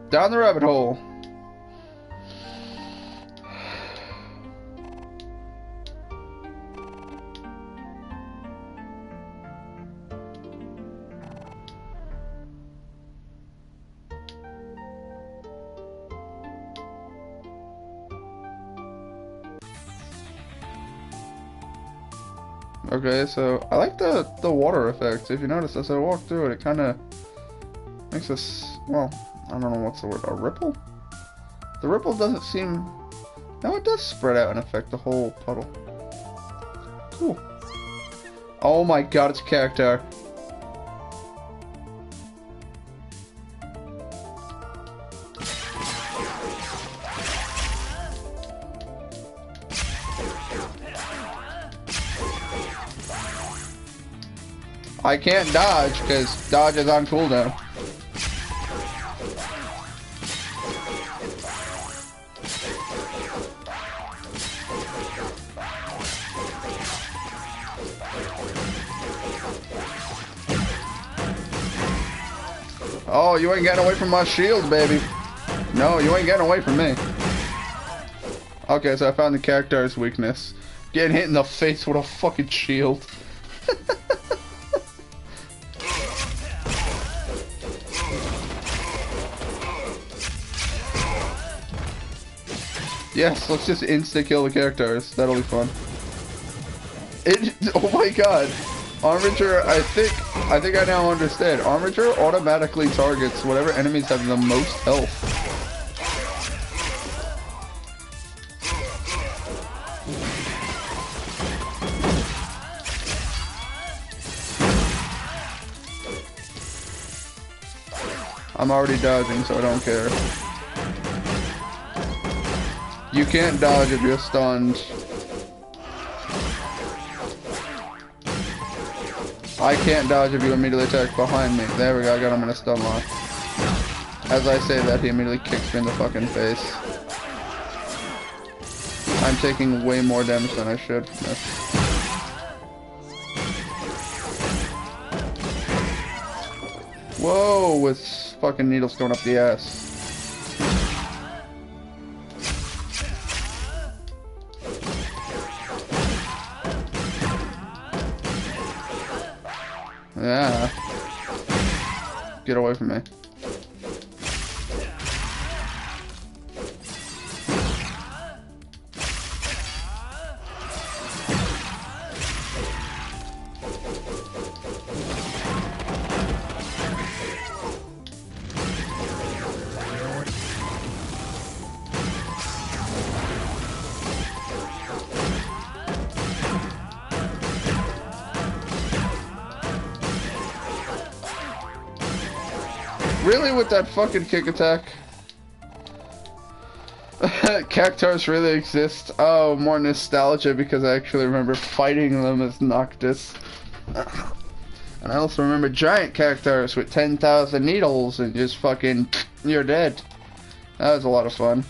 Down the rabbit hole. Okay, so I like the water effects. If you notice, as I walk through it, it kind of makes us, well, I don't know what's the word, a ripple? The ripple doesn't seem, no, it does spread out and affect the whole puddle. Cool. Oh my god, it's a character. I can't dodge because dodge is on cooldown. Oh, you ain't getting away from my shield, baby. No, you ain't getting away from me. Okay, so I found the character's weakness. Getting hit in the face with a fucking shield. Yes, let's just insta-kill the characters. That'll be fun. Oh my god. Armature, I think I now understand. Armature automatically targets whatever enemies have the most health. I'm already dodging, so I don't care. You can't dodge if you're stunned. I can't dodge if you immediately attack behind me. There we go, I got him in a stun lock. As I say that, he immediately kicks me in the fucking face. I'm taking way more damage than I should from this. Whoa, with fucking needles going up the ass. Yeah. Get away from me. Really, with that fucking kick attack? Cactars really exist. Oh, more nostalgia because I actually remember fighting them as Noctis. And I also remember giant cactars with 10,000 needles and just fucking, you're dead. That was a lot of fun.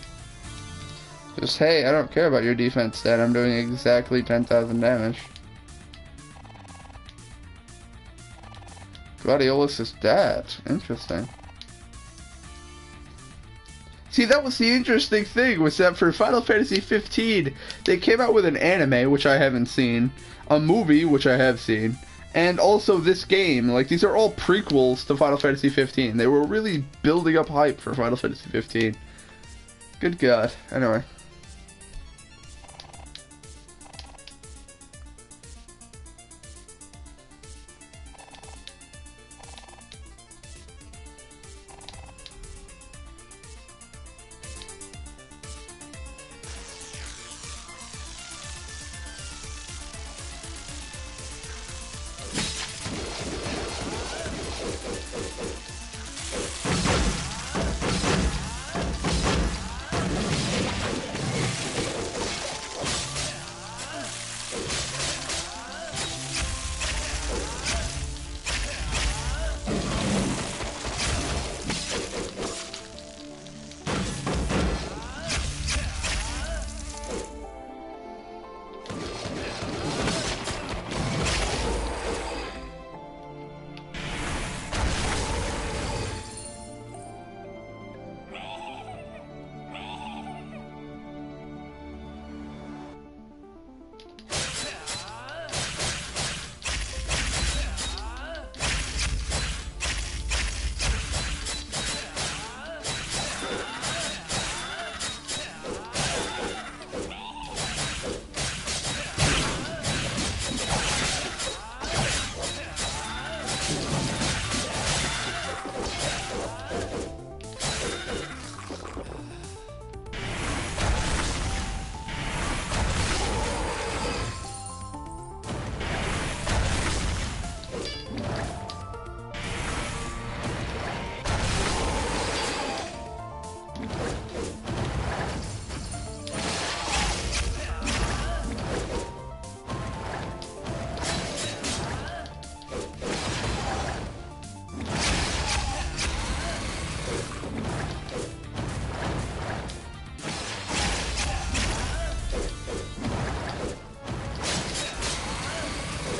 Just, hey, I don't care about your defense, Dad. I'm doing exactly 10,000 damage. Gladiolus' dad. Interesting. See, that was the interesting thing, was that for Final Fantasy 15, they came out with an anime, which I haven't seen, a movie, which I have seen, and also this game. Like, these are all prequels to Final Fantasy 15. They were really building up hype for Final Fantasy 15. Good God. Anyway.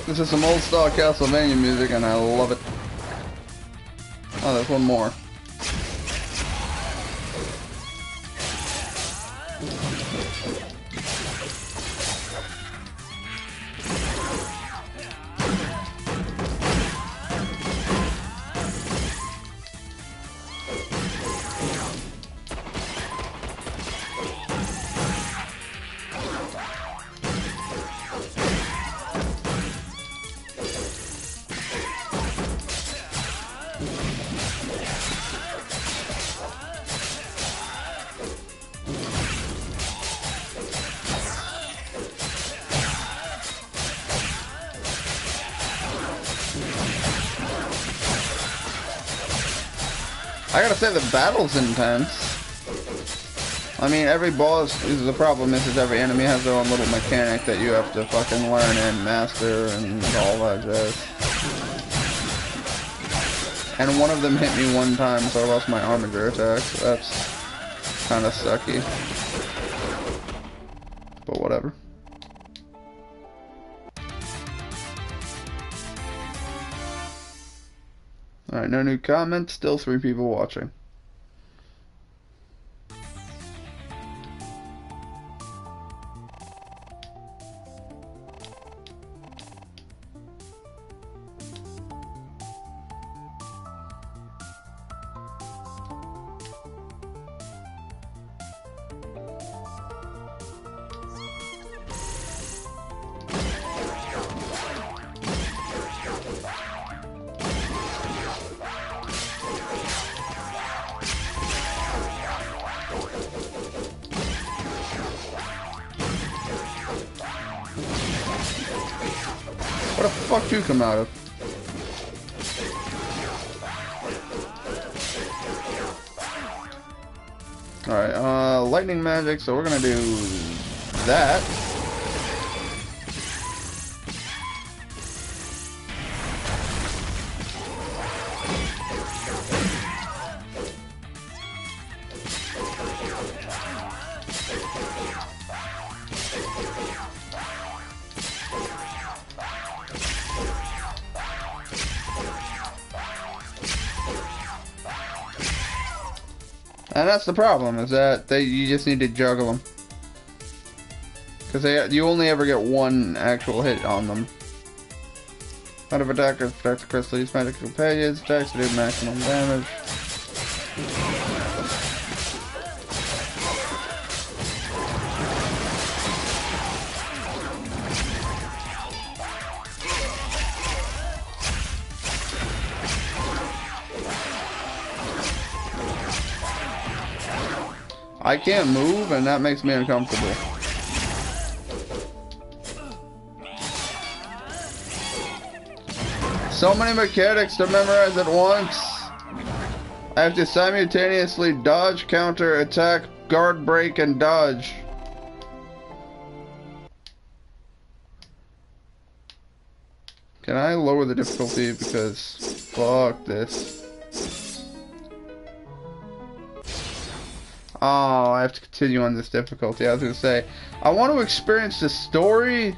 This is some old style Castlevania music and I love it. Oh, there's one more. I gotta say, the battle's intense. I mean, every boss, the problem is every enemy has their own little mechanic that you have to fucking learn and master and all that jazz. And one of them hit me one time, so I lost my armature attack, so that's kinda sucky. But whatever. Alright, no new comments, still 3 people watching. What the fuck do you come out of? Alright, lightning magic, so we're gonna do that. And that's the problem, is that you just need to juggle them. Because you only ever get one actual hit on them. Out of attackers, protect the crystal, use magic companions, attacks to do maximum damage. I can't move, and that makes me uncomfortable. So many mechanics to memorize at once. I have to simultaneously dodge, counter, attack, guard, break, and dodge. Can I lower the difficulty, because fuck this. Oh, I have to continue on this difficulty. I was gonna say, I want to experience the story,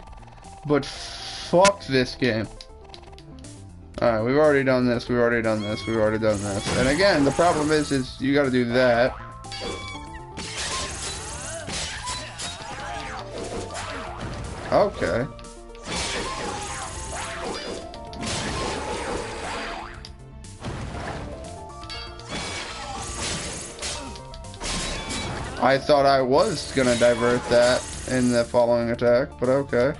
but fuck this game. Alright, we've already done this, we've already done this, we've already done this. And again, the problem is you gotta do that. Okay. I thought I was gonna divert that in the following attack, but okay.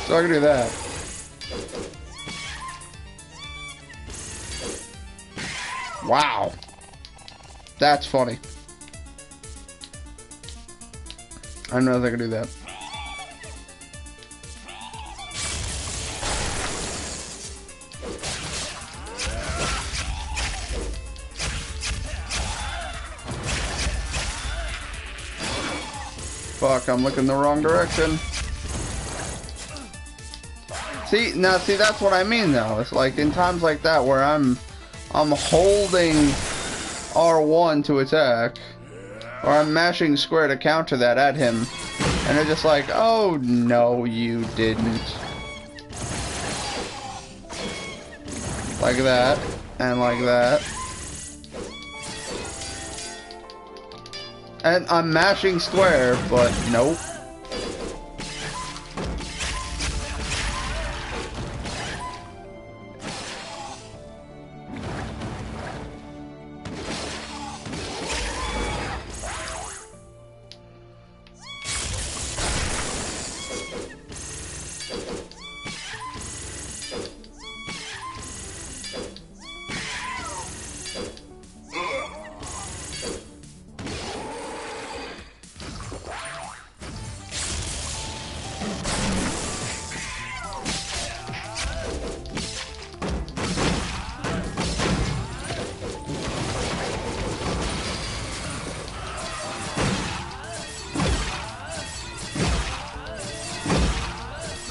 So I can do that. Wow. That's funny. I don't know if I can do that. Fuck, I'm looking the wrong direction. See, that's what I mean though. It's like in times like that where I'm holding R1 to attack, or I'm mashing square to counter that at him, and they're just like, oh no you didn't. Like that, and like that. And I'm mashing square, but nope.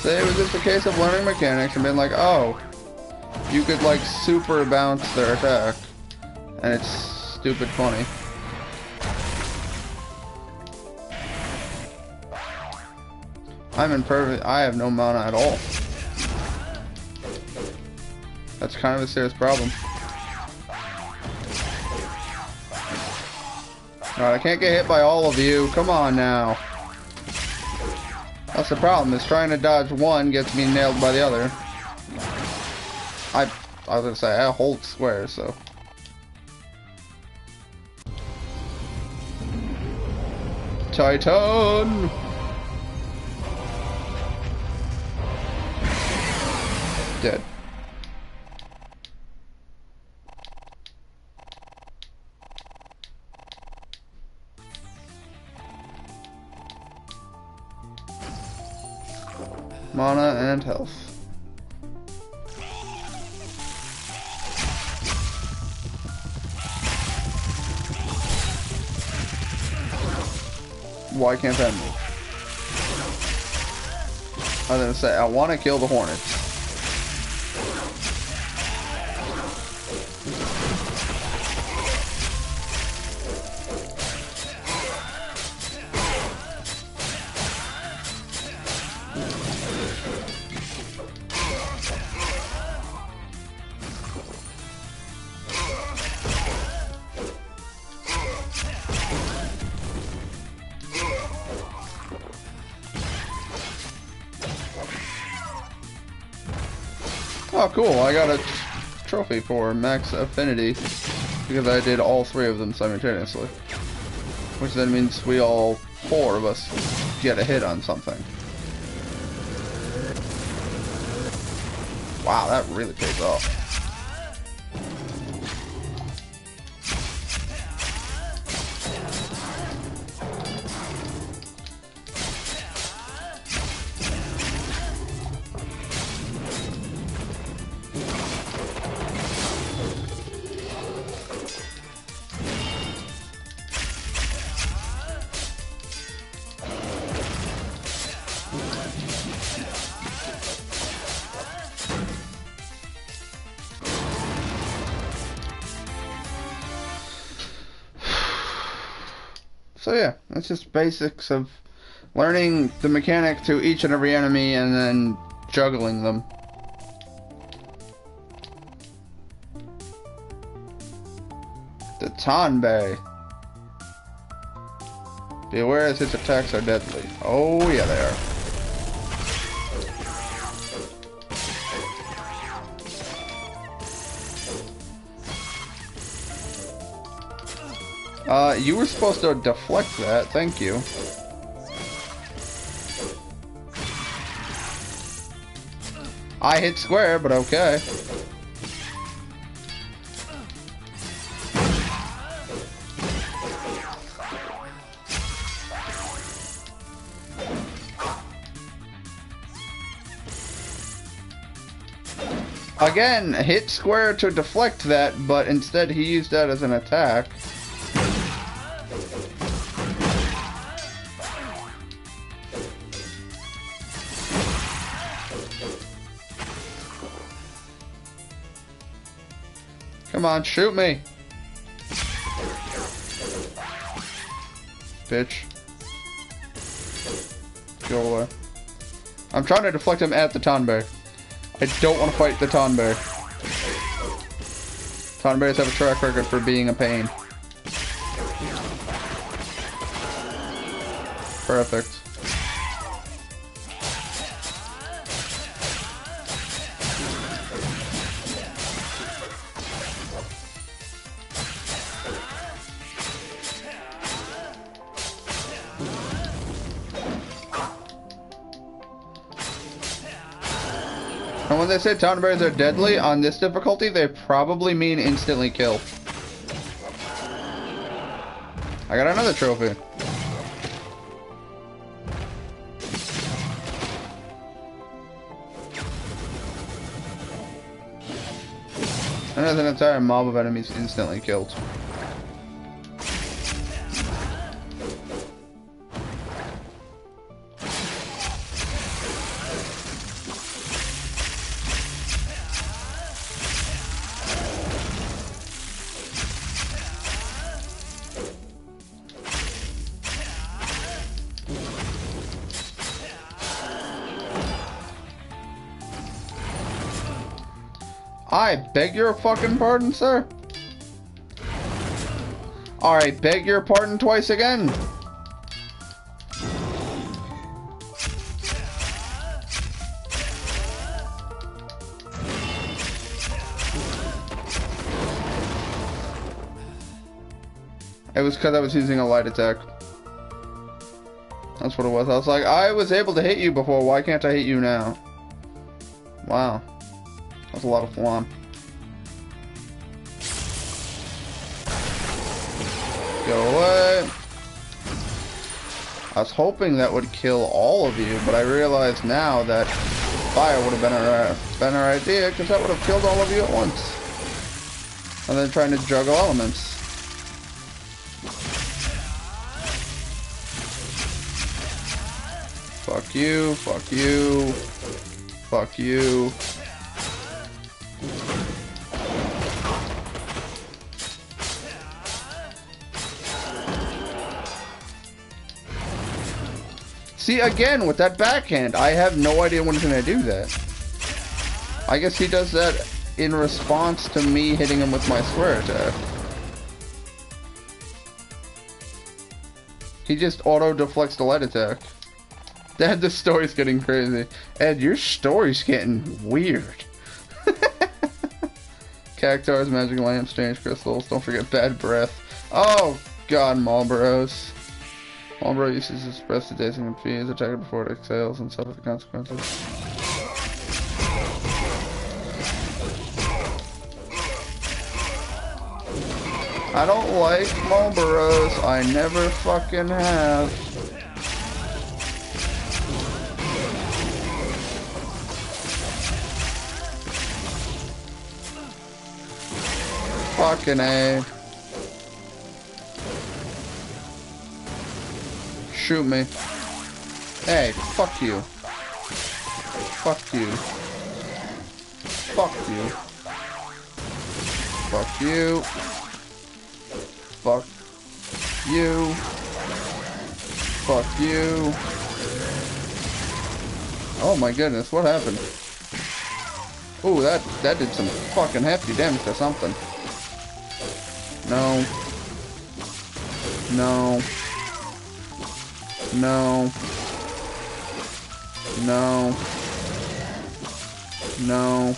So it was just a case of learning mechanics and being like, oh, you could like super bounce their attack, and it's stupid funny. I have no mana at all. That's kind of a serious problem. Alright, I can't get hit by all of you. Come on now. That's the problem, is trying to dodge one gets me nailed by the other. I was gonna say, I hold square, so. Titan! Dead. Mana and health. Why can't that move? I was gonna say, I want to kill the hornets. Oh cool, I got a trophy for max affinity because I did all three of them simultaneously. Which then means we all four of us get a hit on something. Wow, that really pays off. So yeah, that's just basics of learning the mechanic to each and every enemy and then juggling them. The Tanbei. Be aware as its attacks are deadly. Oh yeah, they are. You were supposed to deflect that. Thank you. I hit square, but okay. Again, hit square to deflect that, but instead he used that as an attack. Come on, shoot me. Bitch. Go away. I'm trying to deflect him at the Tonberry. I don't want to fight the Tonberry. Tonberries have a track record for being a pain. Perfect. And when they say Tonberries are deadly on this difficulty, they probably mean instantly kill. I got another trophy. And there's an entire mob of enemies instantly killed. I beg your fucking pardon, sir. Alright, beg your pardon twice again. It was because I was using a light attack. That's what it was. I was like, I was able to hit you before, why can't I hit you now? Wow. That's a lot of flan. Go away. I was hoping that would kill all of you, but I realize now that fire would have been a better idea, because that would have killed all of you at once. And then trying to juggle elements. Fuck you, fuck you, fuck you. See, again, with that backhand, I have no idea when he's going to do that. I guess he does that in response to me hitting him with my square attack. He just auto-deflects the light attack. Dad, this story's getting crazy. Ed, your story's getting weird. Cactars, magic lamps, strange crystals, don't forget bad breath. Oh, God, Marlboros. Marlboro uses to suppress the dazing and fears, attack it before it exhales, and suffer the consequences. I don't like Marlboros. I never fucking have. Fucking A. Shoot me. Hey, fuck you. Fuck you. Fuck you. Fuck you. Fuck you. Fuck you. Oh my goodness, what happened? Ooh, that did some fucking hefty damage to something. No. No. No. No. No.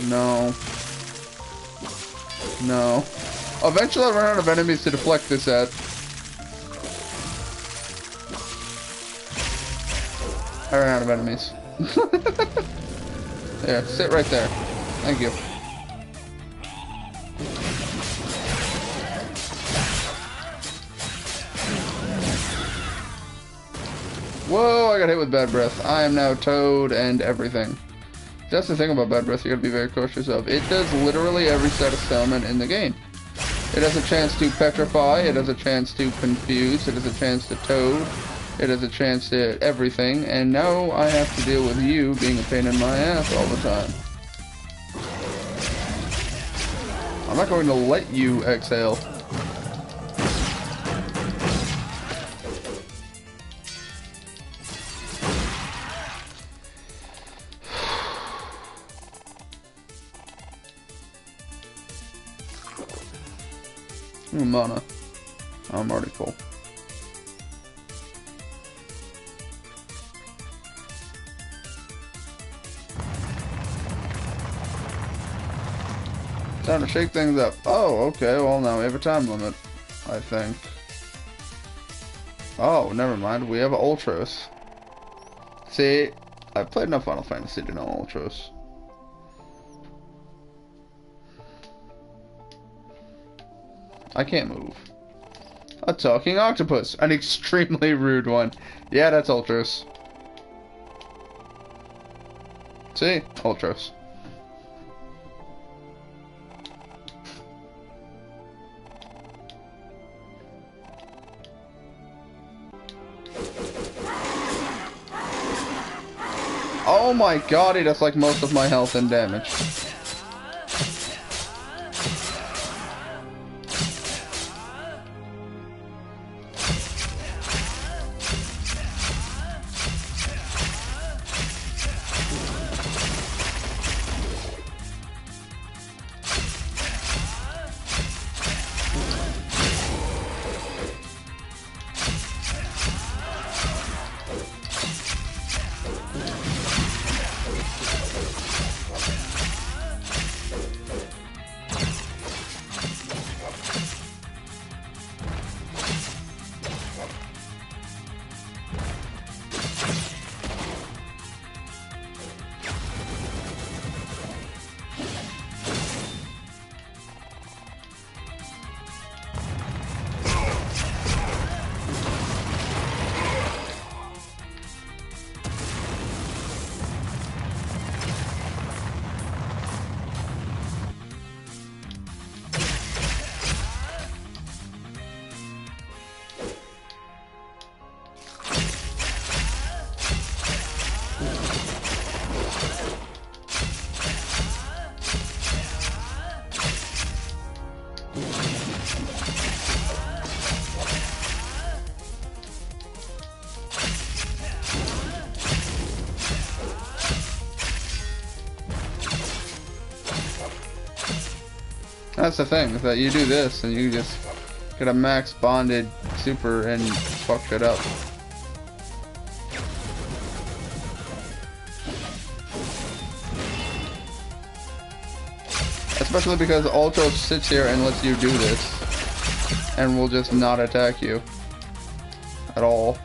No. No. Eventually I'll run out of enemies to deflect this at. I ran out of enemies. There, sit right there. Thank you. Whoa, I got hit with bad breath. I am now Toad and everything. That's the thing about bad breath, you gotta be very cautious of. It does literally every set of summon in the game. It has a chance to petrify, it has a chance to confuse, it has a chance to Toad, it has a chance to everything, and now I have to deal with you being a pain in my ass all the time. I'm not going to let you exhale. Ooh, mana. I'm already full. Time to shake things up. Oh, okay, well now we have a time limit, I think. Oh, never mind, we have Ultros. See, I've played enough Final Fantasy to know Ultros. I can't move. A talking octopus. An extremely rude one. Yeah, that's Ultros. See? Ultros. Oh my god, he does like most of my health and damage. That's the thing, is that you do this and you just get a max bonded super and fuck shit up. Especially because Ultros sits here and lets you do this and will just not attack you at all.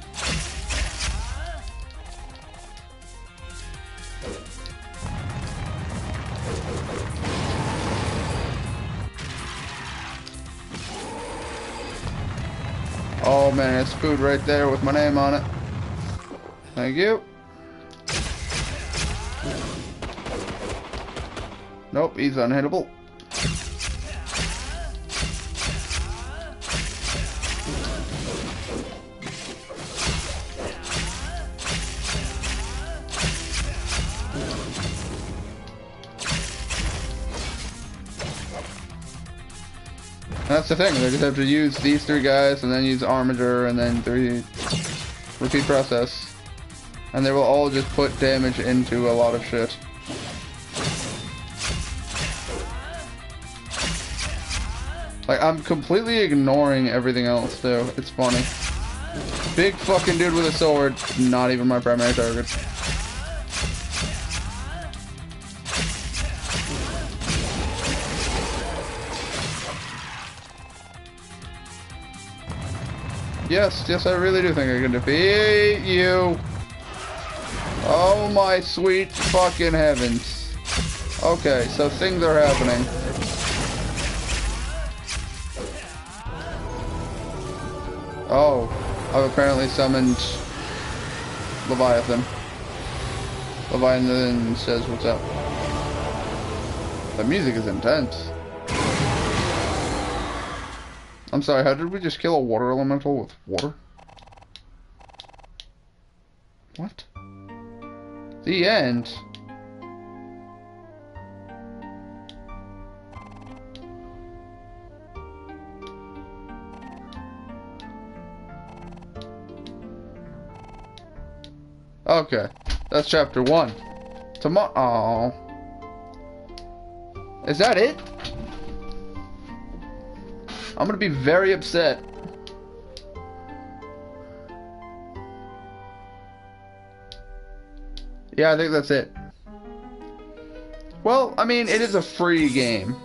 Oh man, it's food right there with my name on it. Thank you. Nope, he's unhittable. That's the thing, they just have to use these three guys, and then use Armager, and then repeat process. And they will all just put damage into a lot of shit. Like, I'm completely ignoring everything else, too. It's funny. Big fucking dude with a sword, not even my primary target. Yes, I really do think I can defeat you. Oh my sweet fucking heavens. Okay, so things are happening. Oh, I've apparently summoned Leviathan. Leviathan says, what's up? The music is intense. I'm sorry, how did we just kill a water elemental with water? What? The end. Okay, that's chapter 1. Tomorrow. Is that it? I'm gonna be very upset. Yeah, I think that's it. Well, I mean, it is a free game.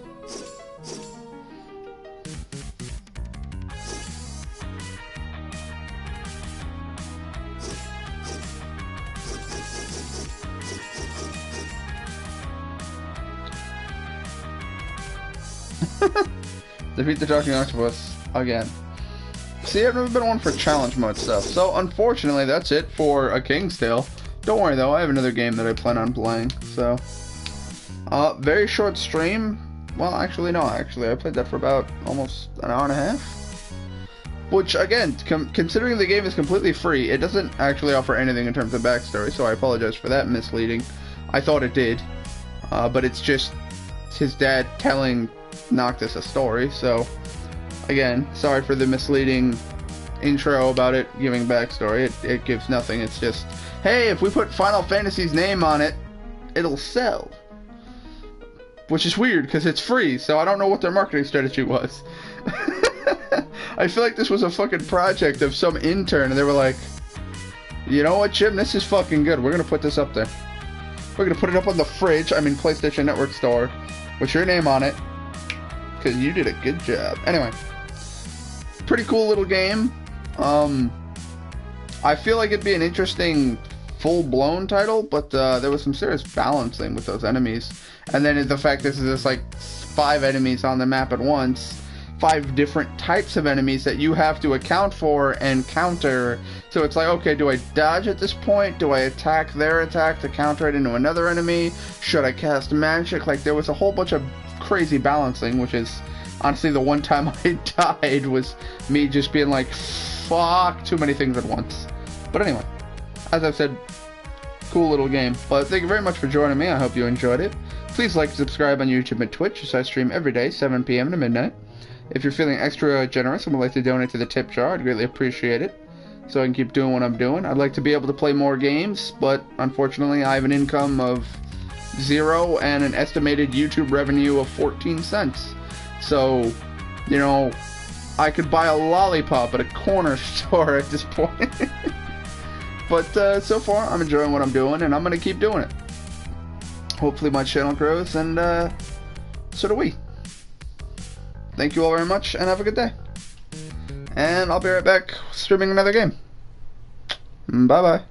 Defeat the talking octopus again. See, I've never been one for challenge mode stuff, so unfortunately that's it for A King's Tale. Don't worry though, I have another game that I plan on playing, so... very short stream. Well, actually no, I played that for about almost an hour and a half. Which, again, considering the game is completely free, it doesn't actually offer anything in terms of backstory, so I apologize for that misleading. I thought it did, but it's just his dad telling Noctis a story, so... Again, sorry for the misleading intro about it giving backstory. It gives nothing. It's just, hey, if we put Final Fantasy's name on it, it'll sell. Which is weird, because it's free, so I don't know what their marketing strategy was. I feel like this was a fucking project of some intern, and they were like, you know what, Jim, this is fucking good. We're going to put this up there. We're going to put it up on the fridge, PlayStation Network store, with your name on it, because you did a good job. Anyway. Pretty cool little game. I feel like it'd be an interesting full-blown title, but there was some serious balancing with those enemies. And then the fact this is just like 5 enemies on the map at once, 5 different types of enemies that you have to account for and counter. So it's like, okay, do I dodge at this point? Do I attack their attack to counter it into another enemy? Should I cast magic? Like, there was a whole bunch of crazy balancing, which is... Honestly, the one time I died was me just being like, fuck, too many things at once. But anyway, as I've said, cool little game. But thank you very much for joining me. I hope you enjoyed it. Please like and subscribe on YouTube and Twitch, as I stream every day, 7 p.m. to midnight. If you're feeling extra generous and would like to donate to the tip jar, I'd greatly appreciate it, so I can keep doing what I'm doing. I'd like to be able to play more games, but unfortunately I have an income of 0 and an estimated YouTube revenue of 14 cents. So, you know, I could buy a lollipop at a corner store at this point. But so far, I'm enjoying what I'm doing, and I'm going to keep doing it. Hopefully my channel grows, and so do we. Thank you all very much, and have a good day. And I'll be right back streaming another game. Bye-bye.